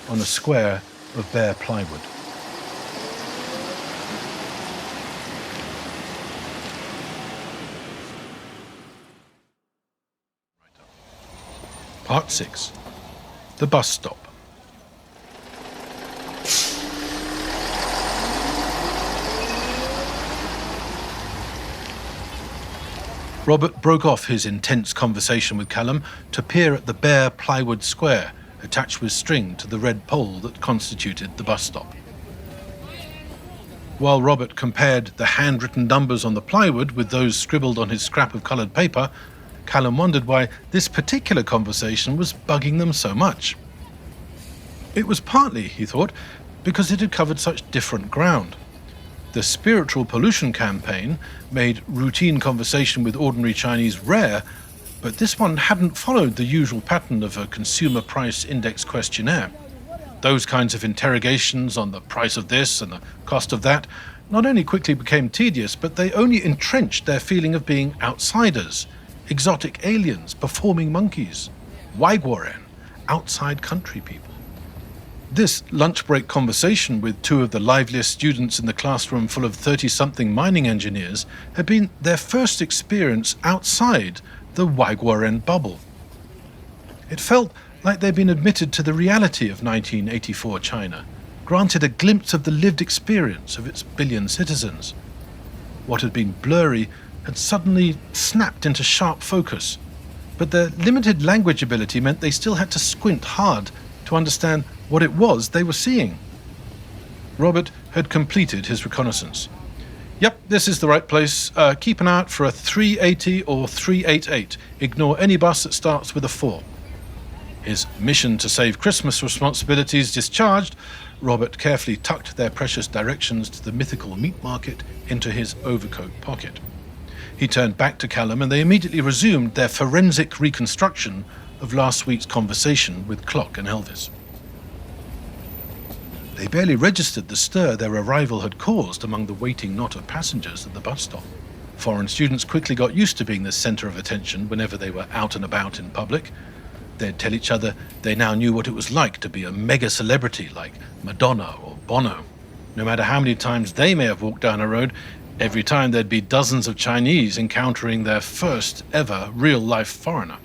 on a square of bare plywood. Part 6. The Bus Stop. Robert broke off his intense conversation with Calum to peer at the bare plywood square attached with string to the red pole that constituted the bus stop. While Robert compared the handwritten numbers on the plywood with those scribbled on his scrap of coloured paper, Calum wondered why this particular conversation was bugging them so much. It was partly, he thought, because it had covered such different ground. The spiritual pollution campaign made routine conversation with ordinary Chinese rare, But this one hadn't followed the usual pattern of a consumer price index questionnaire. Those kinds of interrogations on the price of this and the cost of that not only quickly became tedious, but they only entrenched their feeling of being outsiders, exotic aliens, performing monkeys, Waiguoren, outside country people. This lunch break conversation with two of the liveliest students in the classroom full of 30-something mining engineers had been their first experience outside the Waiguoren bubble. It felt like they'd been admitted to the reality of 1984 China, granted a glimpse of the lived experience of its billion citizens. What had been blurry had suddenly snapped into sharp focus, but their limited language ability meant they still had to squint hard to understand what it was they were seeing. Robert had completed his reconnaissance. Yep, this is the right place. Keep an eye out for a 380 or 388. Ignore any bus that starts with a 4. His mission to save Christmas responsibilities discharged, Robert carefully tucked their precious directions to the mythical meat market into his overcoat pocket. He turned back to Calum and they immediately resumed their forensic reconstruction of last week's conversation with Clock and Elvis. They barely registered the stir their arrival had caused among the waiting knot of passengers at the bus stop. Foreign students quickly got used to being the centre of attention whenever they were out and about in public. They'd tell each other they now knew what it was like to be a mega celebrity like Madonna or Bono. No matter how many times they may have walked down a road, every time there'd be dozens of Chinese encountering their first ever real-life foreigner.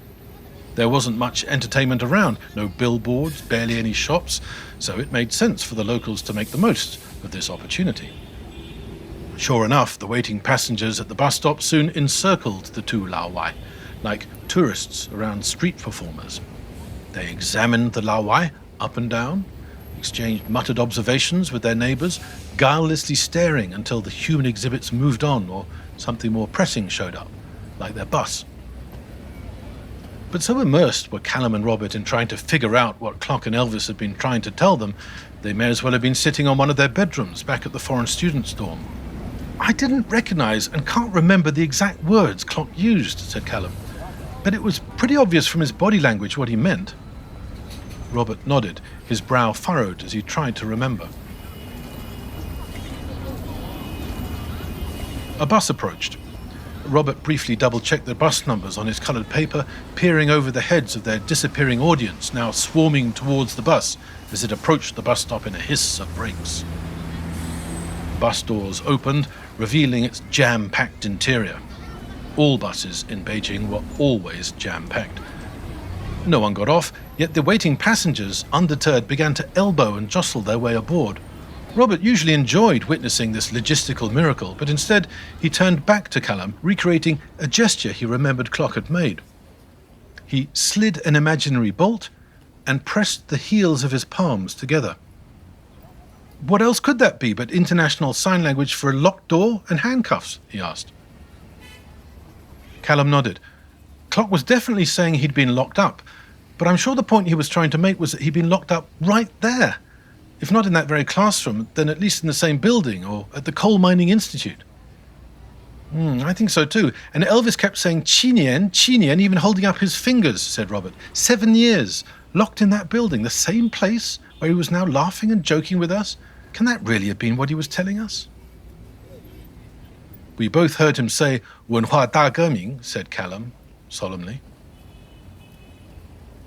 There wasn't much entertainment around, no billboards, barely any shops, so it made sense for the locals to make the most of this opportunity. Sure enough, the waiting passengers at the bus stop soon encircled the two Laowai, like tourists around street performers. They examined the Laowai up and down, exchanged muttered observations with their neighbours, guilelessly staring until the human exhibits moved on or something more pressing showed up, like their bus. But so immersed were Calum and Robert in trying to figure out what Clock and Elvis had been trying to tell them, they may as well have been sitting on one of their bedrooms back at the foreign students' dorm. I didn't recognise and can't remember the exact words Clock used, said Calum, but it was pretty obvious from his body language what he meant. Robert nodded, his brow furrowed as he tried to remember. A bus approached. Robert briefly double-checked the bus numbers on his coloured paper, peering over the heads of their disappearing audience, now swarming towards the bus as it approached the bus stop in a hiss of brakes. Bus doors opened, revealing its jam-packed interior. All buses in Beijing were always jam-packed. No one got off, yet the waiting passengers, undeterred, began to elbow and jostle their way aboard. Robert usually enjoyed witnessing this logistical miracle, but instead he turned back to Calum, recreating a gesture he remembered Clock had made. He slid an imaginary bolt and pressed the heels of his palms together. What else could that be but international sign language for a locked door and handcuffs? He asked. Calum nodded. Clock was definitely saying he'd been locked up, but I'm sure the point he was trying to make was that he'd been locked up right there. If not in that very classroom, then at least in the same building or at the Coal Mining Institute. I think so too. And Elvis kept saying Qinian, Qinian, even holding up his fingers, said Robert. 7 years, locked in that building, the same place where he was now laughing and joking with us. Can that really have been what he was telling us? We both heard him say, 文化大革命, said Calum, solemnly.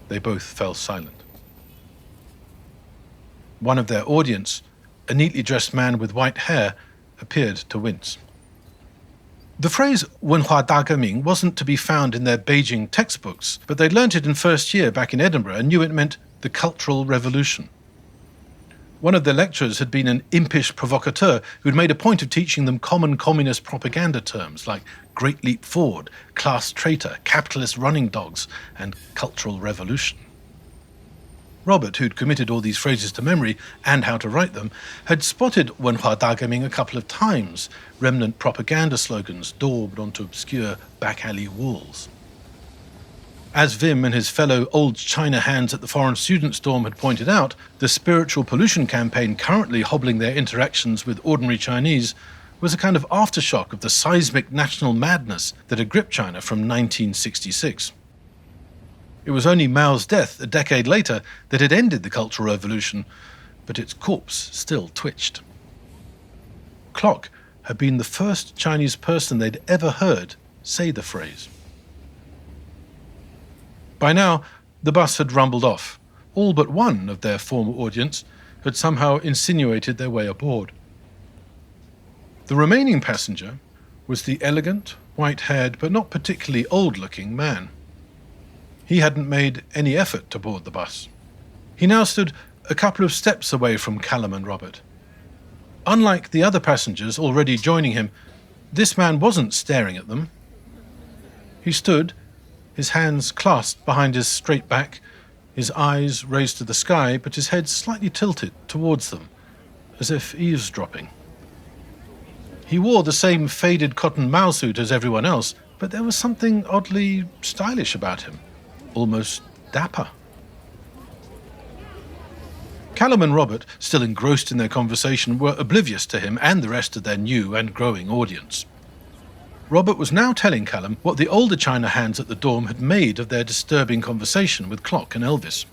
They both fell silent. One of their audience, a neatly dressed man with white hair, appeared to wince. The phrase 文化大革命 wasn't to be found in their Beijing textbooks, but they'd learnt it in first year back in Edinburgh and knew it meant the Cultural Revolution. One of their lecturers had been an impish provocateur who'd made a point of teaching them common communist propaganda terms like Great Leap Forward, class traitor, capitalist running dogs, and Cultural Revolution. Robert, who'd committed all these phrases to memory and how to write them, had spotted 文化大革命a couple of times, remnant propaganda slogans daubed onto obscure back-alley walls. As Vim and his fellow old China hands at the foreign students' dorm had pointed out, the spiritual pollution campaign currently hobbling their interactions with ordinary Chinese was a kind of aftershock of the seismic national madness that had gripped China from 1966. It was only Mao's death a decade later that had ended the Cultural Revolution, but its corpse still twitched. Clock had been the first Chinese person they'd ever heard say the phrase. By now, the bus had rumbled off. All but one of their former audience had somehow insinuated their way aboard. The remaining passenger was the elegant, white-haired, but not particularly old-looking man. He hadn't made any effort to board the bus. He now stood a couple of steps away from Calum and Robert. Unlike the other passengers already joining him, this man wasn't staring at them. He stood, his hands clasped behind his straight back, his eyes raised to the sky, but his head slightly tilted towards them, as if eavesdropping. He wore the same faded cotton Mao suit as everyone else, but there was something oddly stylish about him, almost dapper. Calum and Robert, still engrossed in their conversation, were oblivious to him and the rest of their new and growing audience. Robert was now telling Calum what the older China hands at the dorm had made of their disturbing conversation with Clock and Elvis.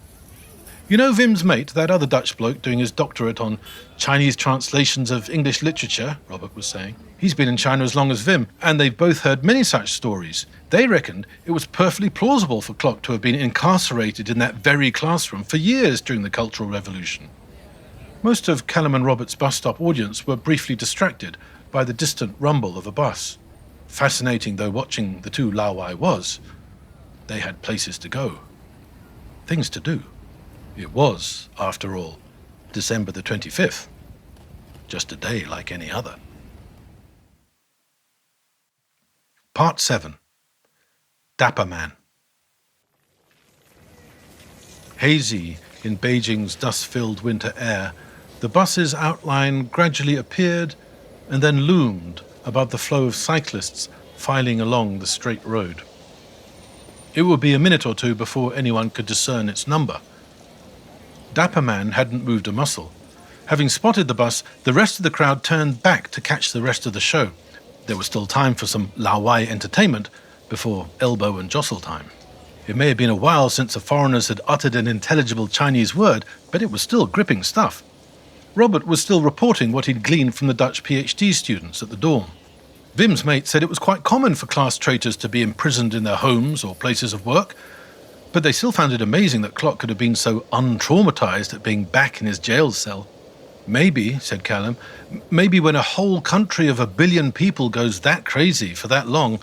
"You know Wim's mate, that other Dutch bloke doing his doctorate on Chinese translations of English literature," Robert was saying. "He's been in China as long as Wim, and they've both heard many such stories. They reckoned it was perfectly plausible for Clock to have been incarcerated in that very classroom for years during the Cultural Revolution." Most of Calum and Robert's bus stop audience were briefly distracted by the distant rumble of a bus. Fascinating though watching the two Laowai was, they had places to go, things to do. It was, after all, December the 25th, just a day like any other. Part 7. Dapper Man. Hazy in Beijing's dust-filled winter air, the bus's outline gradually appeared and then loomed above the flow of cyclists filing along the straight road. It would be a minute or two before anyone could discern its number. Dapper Man hadn't moved a muscle. Having spotted the bus, the rest of the crowd turned back to catch the rest of the show. There was still time for some Laowai entertainment before elbow and jostle time. It may have been a while since the foreigners had uttered an intelligible Chinese word, but it was still gripping stuff. Robert was still reporting what he'd gleaned from the Dutch PhD students at the dorm. Wim's mate said it was quite common for class traitors to be imprisoned in their homes or places of work, but they still found it amazing that Clock could have been so untraumatized at being back in his jail cell. "Maybe," said Calum, "maybe when a whole country of 1 billion people goes that crazy for that long,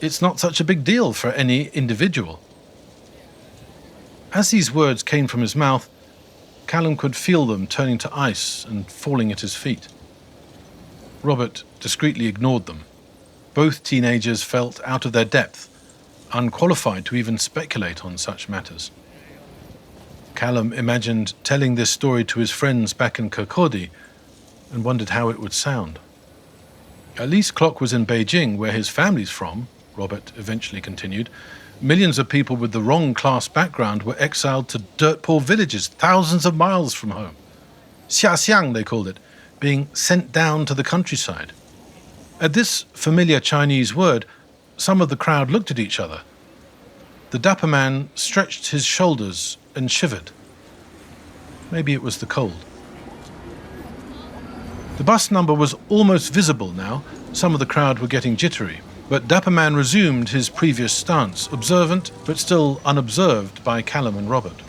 it's not such a big deal for any individual." As these words came from his mouth, Calum could feel them turning to ice and falling at his feet. Robert discreetly ignored them. Both teenagers felt out of their depth, unqualified to even speculate on such matters. Calum imagined telling this story to his friends back in Kirkcaldy and wondered how it would sound. At least Clock was in Beijing, where his family's from, Robert eventually continued. Millions of people with the wrong class background were exiled to dirt-poor villages thousands of miles from home. Xiaxiang, they called it, being sent down to the countryside. At this familiar Chinese word, some of the crowd looked at each other. The Dapper Man stretched his shoulders and shivered. Maybe it was the cold. The bus number was almost visible now. Some of the crowd were getting jittery. But Dapper Man resumed his previous stance, observant but still unobserved by Calum and Robert.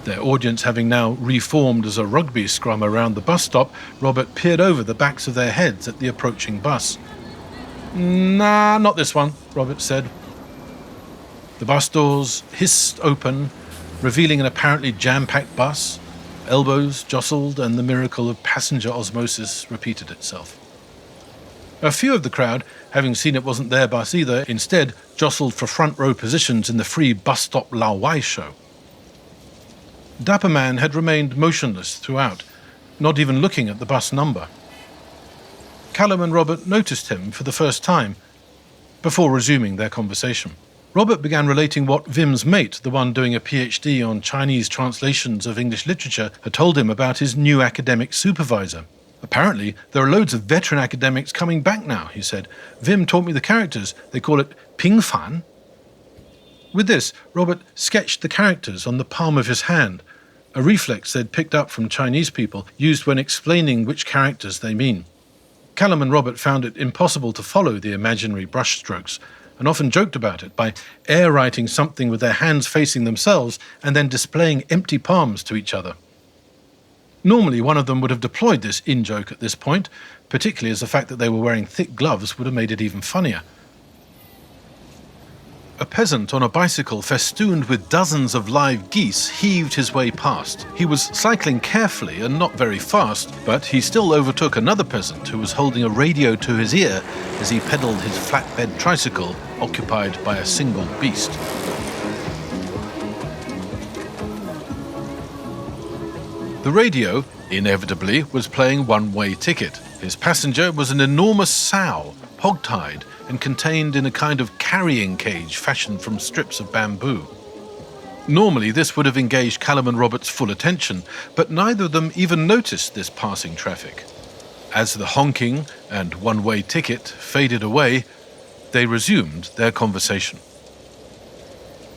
Their audience having now reformed as a rugby scrum around the bus stop, Robert peered over the backs of their heads at the approaching bus. "Nah, not this one," Robert said. The bus doors hissed open, revealing an apparently jam-packed bus. Elbows jostled, and the miracle of passenger osmosis repeated itself. A few of the crowd, having seen it wasn't their bus either, instead jostled for front-row positions in the free bus stop Laowai show. Dapper Man had remained motionless throughout, not even looking at the bus number. Calum and Robert noticed him for the first time, before resuming their conversation. Robert began relating what Wim's mate, the one doing a PhD on Chinese translations of English literature, had told him about his new academic supervisor. "Apparently, there are loads of veteran academics coming back now," he said. "Wim taught me the characters. They call it Pingfan." With this, Robert sketched the characters on the palm of his hand, a reflex they'd picked up from Chinese people used when explaining which characters they mean. Calum and Robert found it impossible to follow the imaginary brushstrokes, and often joked about it by air-writing something with their hands facing themselves and then displaying empty palms to each other. Normally, one of them would have deployed this in-joke at this point, particularly as the fact that they were wearing thick gloves would have made it even funnier. A peasant on a bicycle festooned with dozens of live geese heaved his way past. He was cycling carefully and not very fast, but he still overtook another peasant who was holding a radio to his ear as he pedalled his flatbed tricycle occupied by a single beast. The radio, inevitably, was playing One-Way Ticket. His passenger was an enormous sow, hog-tied and contained in a kind of carrying cage fashioned from strips of bamboo. Normally, this would have engaged Calum and Robert's full attention, but neither of them even noticed this passing traffic. As the honking and One-Way Ticket faded away, they resumed their conversation.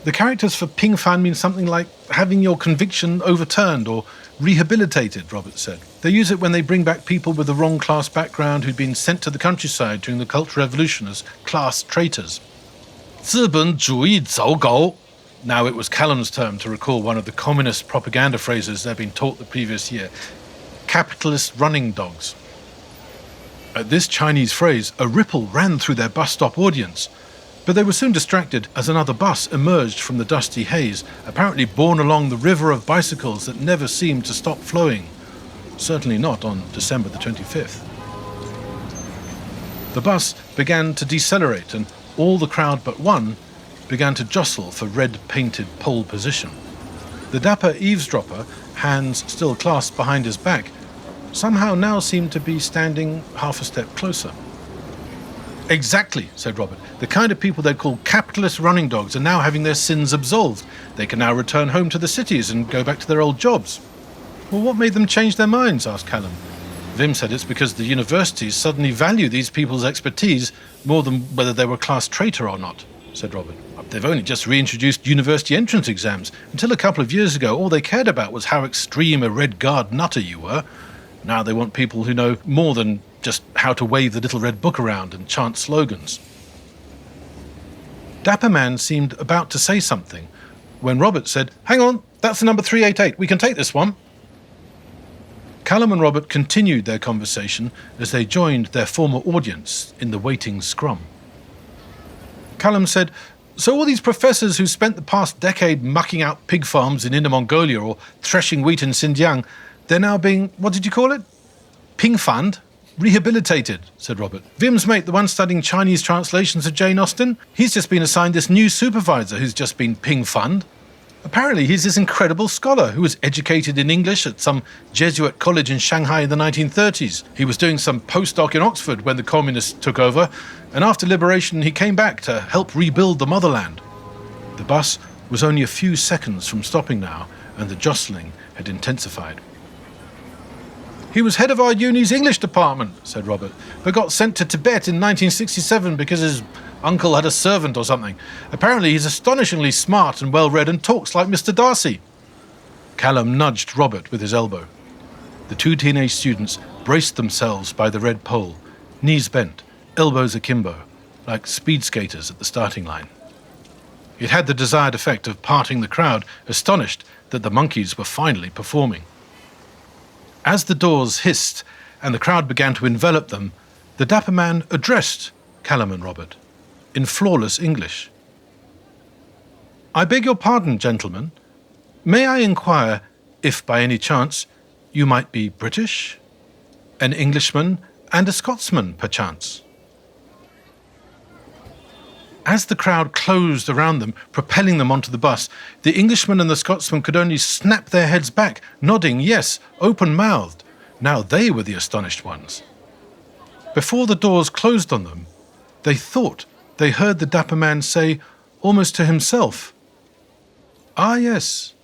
The characters for Ping Fan mean something like having your conviction overturned or rehabilitated, Robert said. They use it when they bring back people with the wrong class background who'd been sent to the countryside during the Cultural Revolution as class traitors. 资本主义糟糕. Now it was Calum's turn to recall one of the communist propaganda phrases they'd been taught the previous year. Capitalist running dogs. At this Chinese phrase, a ripple ran through their bus stop audience, but they were soon distracted as another bus emerged from the dusty haze, apparently borne along the river of bicycles that never seemed to stop flowing. Certainly not on December the 25th. The bus began to decelerate, and all the crowd but one began to jostle for red-painted pole position. The dapper eavesdropper, hands still clasped behind his back, somehow now seemed to be standing half a step closer. Exactly, said Robert. The kind of people they'd call capitalist running dogs are now having their sins absolved. They can now return home to the cities and go back to their old jobs. Well, what made them change their minds? Asked Calum. Vim said it's because the universities suddenly value these people's expertise more than whether they were class traitor or not, said Robert. They've only just reintroduced university entrance exams. Until a couple of years ago, all they cared about was how extreme a Red Guard nutter you were. Now they want people who know more than just how to wave the little red book around and chant slogans. Dapper Man seemed about to say something when Robert said, "Hang on, that's the number 388. We can take this one." Calum and Robert continued their conversation as they joined their former audience in the waiting scrum. Calum said, "So all these professors who spent the past decade mucking out pig farms in Inner Mongolia or threshing wheat in Xinjiang, they're now being, what did you call it? Ping-fanned? Rehabilitated," said Robert. "Vim's mate, the one studying Chinese translations of Jane Austen, he's just been assigned this new supervisor who's just been ping-fanned. Apparently he's this incredible scholar who was educated in English at some Jesuit college in Shanghai in the 1930s. He was doing some postdoc in Oxford when the communists took over, and after liberation he came back to help rebuild the motherland." The bus was only a few seconds from stopping now, and the jostling had intensified. "He was head of our uni's English department," said Robert, "but got sent to Tibet in 1967 because his uncle had a servant or something. Apparently he's astonishingly smart and well-read and talks like Mr. Darcy." Calum nudged Robert with his elbow. The two teenage students braced themselves by the red pole, knees bent, elbows akimbo, like speed skaters at the starting line. It had the desired effect of parting the crowd, astonished that the monkeys were finally performing. As the doors hissed and the crowd began to envelop them, the Dapper Man addressed Calum and Robert in flawless English. "I beg your pardon, gentlemen. May I inquire if, by any chance, you might be British? An Englishman and a Scotsman, perchance?" As the crowd closed around them, propelling them onto the bus, the Englishman and the Scotsman could only snap their heads back, nodding yes, open-mouthed. Now they were the astonished ones. Before the doors closed on them, they thought they heard the Dapper Man say, almost to himself, "Ah, yes,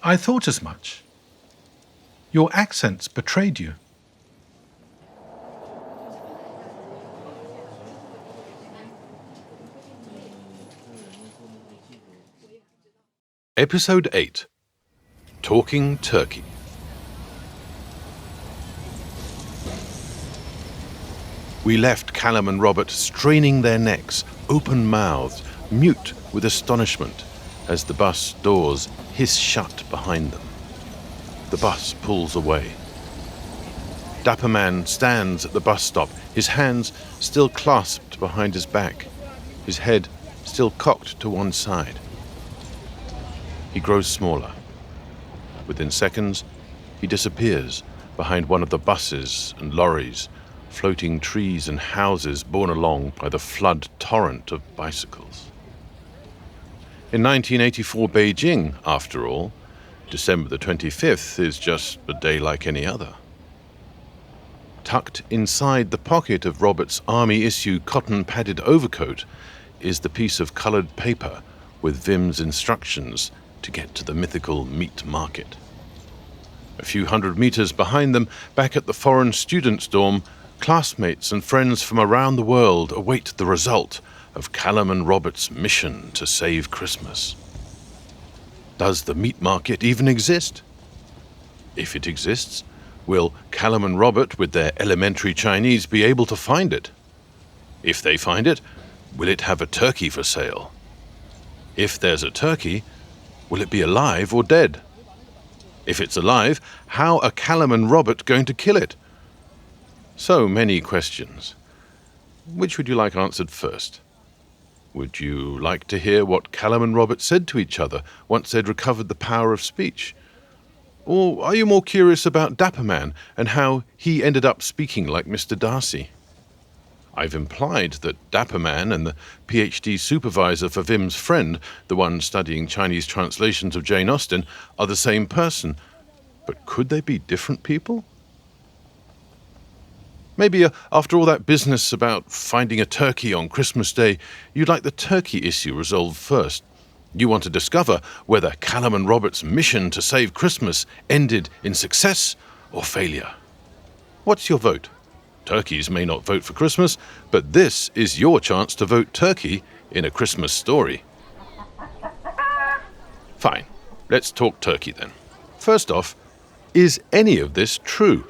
I thought as much. Your accents betrayed you." Episode 8. Talking Turkey. We left Calum and Robert straining their necks, open-mouthed, mute with astonishment, as the bus doors hiss shut behind them. The bus pulls away. Dapper Man stands at the bus stop, his hands still clasped behind his back, his head still cocked to one side. He grows smaller. Within seconds, he disappears behind one of the buses and lorries, floating trees and houses borne along by the flood torrent of bicycles. In 1984 Beijing, after all, December the 25th is just a day like any other. Tucked inside the pocket of Robert's army-issue cotton-padded overcoat is the piece of coloured paper with Vim's instructions to get to the mythical meat market. A few hundred meters behind them, back at the foreign students' dorm, classmates and friends from around the world await the result of Calum and Robert's mission to save Christmas. Does the meat market even exist? If it exists, will Calum and Robert, with their elementary Chinese, be able to find it? If they find it, will it have a turkey for sale? If there's a turkey, will it be alive or dead? If it's alive, how are Calum and Robert going to kill it? So many questions. Which would you like answered first? Would you like to hear what Calum and Robert said to each other once they'd recovered the power of speech? Or are you more curious about Dapper Man and how he ended up speaking like Mr. Darcy? I've implied that Dapper Man and the PhD supervisor for Vim's friend, the one studying Chinese translations of Jane Austen, are the same person. But could they be different people? Maybe after all that business about finding a turkey on Christmas Day, you'd like the turkey issue resolved first. You want to discover whether Calum and Robert's mission to save Christmas ended in success or failure. What's your vote? Turkeys may not vote for Christmas, but this is your chance to vote turkey in a Christmas story. Fine, let's talk turkey then. First off, is any of this true?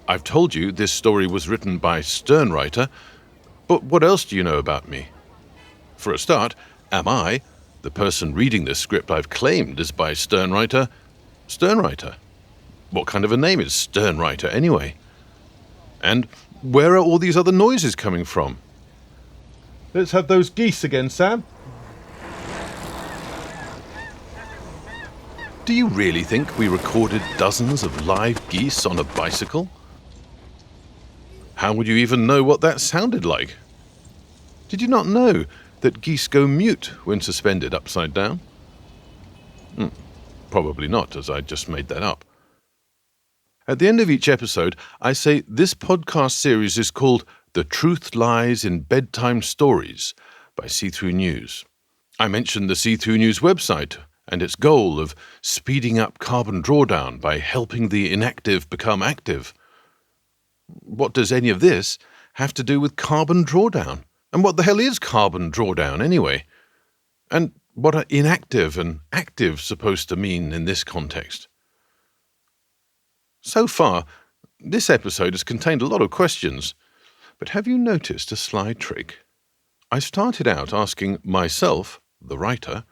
I've told you this story was written by SternWriter, but what else do you know about me? For a start, am I, the person reading this script I've claimed is by SternWriter, SternWriter? What kind of a name is SternWriter anyway? And where are all these other noises coming from? Let's have those geese again, Sam. Do you really think we recorded dozens of live geese on a bicycle? How would you even know what that sounded like? Did you not know that geese go mute when suspended upside down? Probably not, as I just made that up. At the end of each episode, I say this podcast series is called The Truth Lies in Bedtime Stories by See-Through News. I mentioned the See-Through News website and its goal of speeding up carbon drawdown by helping the inactive become active. What does any of this have to do with carbon drawdown? And what the hell is carbon drawdown anyway? And what are inactive and active supposed to mean in this context? So far, this episode has contained a lot of questions, but have you noticed a sly trick? I started out asking myself, the writer,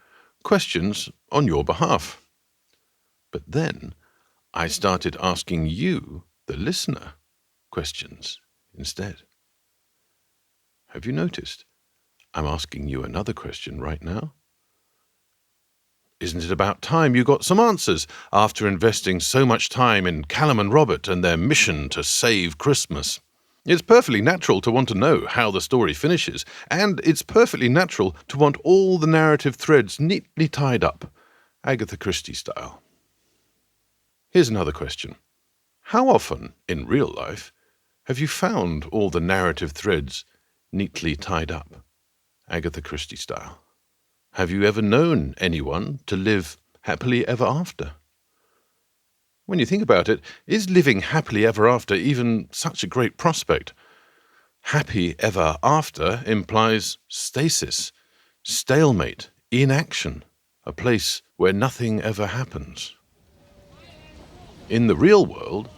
questions on your behalf. But then I started asking you, the listener, questions instead. Have you noticed? I'm asking you another question right now. Isn't it about time you got some answers after investing so much time in Calum and Robert and their mission to save Christmas? It's perfectly natural to want to know how the story finishes, and it's perfectly natural to want all the narrative threads neatly tied up, Agatha Christie style. Here's another question. How often, in real life, have you found all the narrative threads neatly tied up, Agatha Christie style? Have you ever known anyone to live happily ever after? When you think about it, is living happily ever after even such a great prospect? Happy ever after implies stasis, stalemate, inaction, a place where nothing ever happens. In the real world,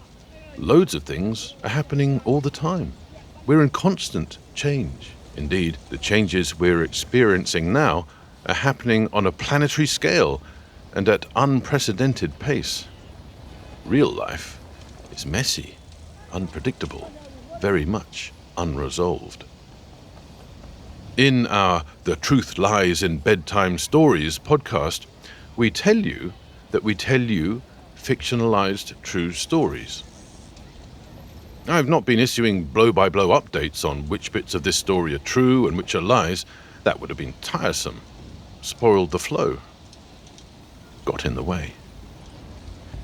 loads of things are happening all the time. We're in constant change. Indeed, the changes we're experiencing now are happening on a planetary scale and at unprecedented pace. Real life is messy, unpredictable, very much unresolved. In our The Truth Lies in Bedtime Stories podcast, we tell you that we tell you fictionalized true stories. I've not been issuing blow-by-blow updates on which bits of this story are true and which are lies. That would have been tiresome, spoiled the flow, got in the way.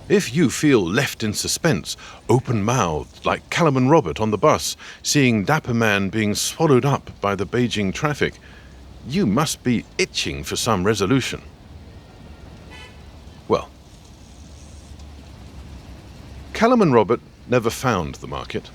If you feel left in suspense, open-mouthed like Calum and Robert on the bus, seeing Dapper Man being swallowed up by the Beijing traffic, you must be itching for some resolution. Well, Calum and Robert never found the market.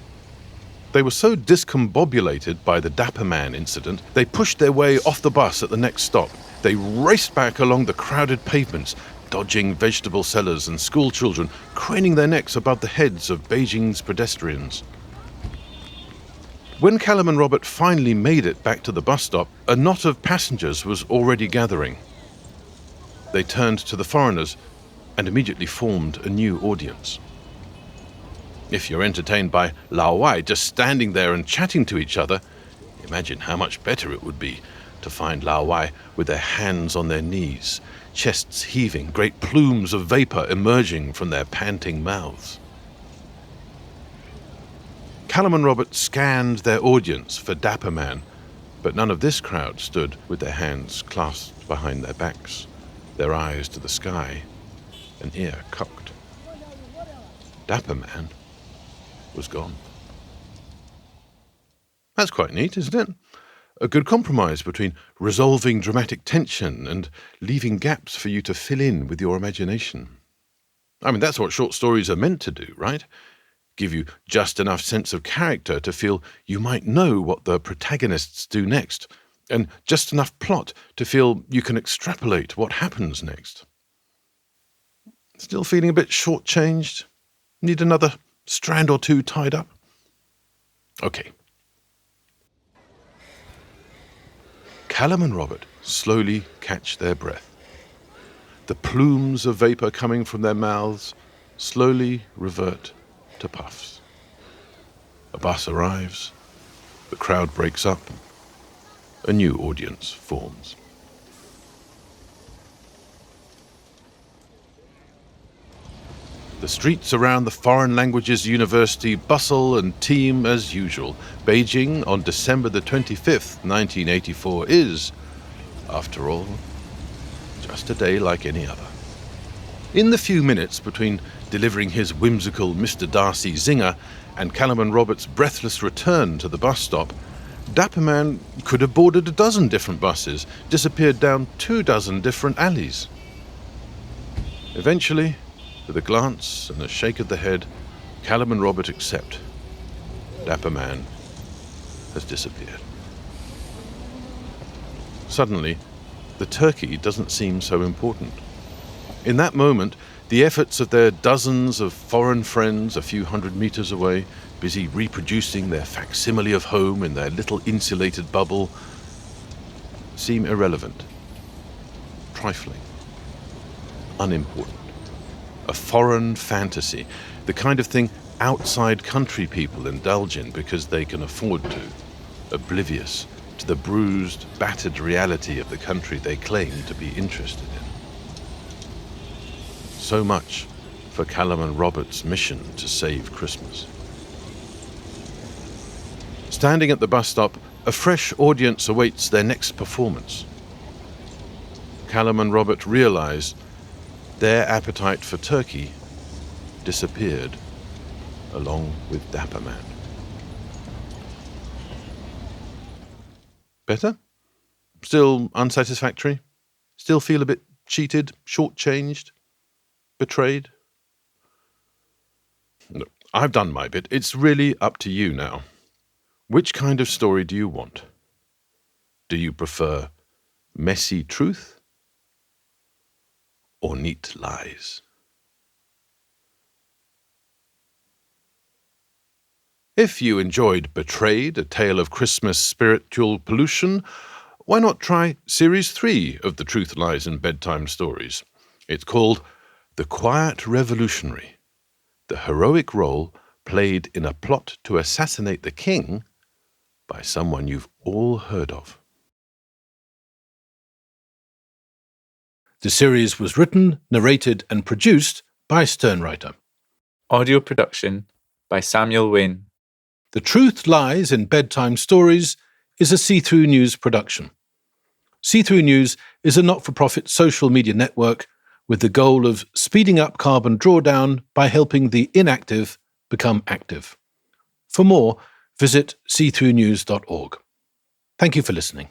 They were so discombobulated by the Dapper Man incident, they pushed their way off the bus at the next stop. They raced back along the crowded pavements, dodging vegetable sellers and school children, craning their necks above the heads of Beijing's pedestrians. When Calum and Robert finally made it back to the bus stop, a knot of passengers was already gathering. They turned to the foreigners and immediately formed a new audience. If you're entertained by Lao Wai just standing there and chatting to each other, imagine how much better it would be to find Lao Wai with their hands on their knees, chests heaving, great plumes of vapor emerging from their panting mouths. Calum and Robert scanned their audience for Dapper Man, but none of this crowd stood with their hands clasped behind their backs, their eyes to the sky, an ear cocked. Dapper Man was gone. That's quite neat, isn't it? A good compromise between resolving dramatic tension and leaving gaps for you to fill in with your imagination. I mean, that's what short stories are meant to do, right? Give you just enough sense of character to feel you might know what the protagonists do next, and just enough plot to feel you can extrapolate what happens next. Still feeling a bit shortchanged? Need another strand or two tied up? Okay. Calum and Robert slowly catch their breath. The plumes of vapor coming from their mouths slowly revert to puffs. A bus arrives, the crowd breaks up, a new audience forms. The streets around the Foreign Languages University bustle and teem as usual. Beijing on December the 25th, 1984 is, after all, just a day like any other. In the few minutes between delivering his whimsical Mr. Darcy zinger and Calum and Robert's breathless return to the bus stop, Dapper Man could have boarded a dozen different buses, disappeared down 24 different alleys. Eventually, with a glance and a shake of the head, Calum and Robert accept. Dapper Man has disappeared. Suddenly, the turkey doesn't seem so important. In that moment, the efforts of their dozens of foreign friends a few hundred meters away, busy reproducing their facsimile of home in their little insulated bubble, seem irrelevant, trifling, unimportant. A foreign fantasy, the kind of thing outside country people indulge in because they can afford to, oblivious to the bruised, battered reality of the country they claim to be interested in. So much for Calum and Robert's mission to save Christmas. Standing at the bus stop, a fresh audience awaits their next performance. Calum and Robert realize their appetite for turkey disappeared along with Dapper Man. Better? Still unsatisfactory? Still feel a bit cheated, shortchanged, betrayed? Look, I've done my bit. It's really up to you now. Which kind of story do you want? Do you prefer messy truth or neat lies. If you enjoyed Betrayed, A Tale of Christmas Spiritual Pollution, why not try Series 3 of The Truth Lies in Bedtime Stories? It's called The Quiet Revolutionary, the heroic role played in a plot to assassinate the king by someone you've all heard of. The series was written, narrated and produced by SternWriter. Audio production by Samuel Wain. The Truth Lies in Bedtime Stories is a See-Through News production. See-Through News is a not-for-profit social media network with the goal of speeding up carbon drawdown by helping the inactive become active. For more, visit seethroughnews.org. Thank you for listening.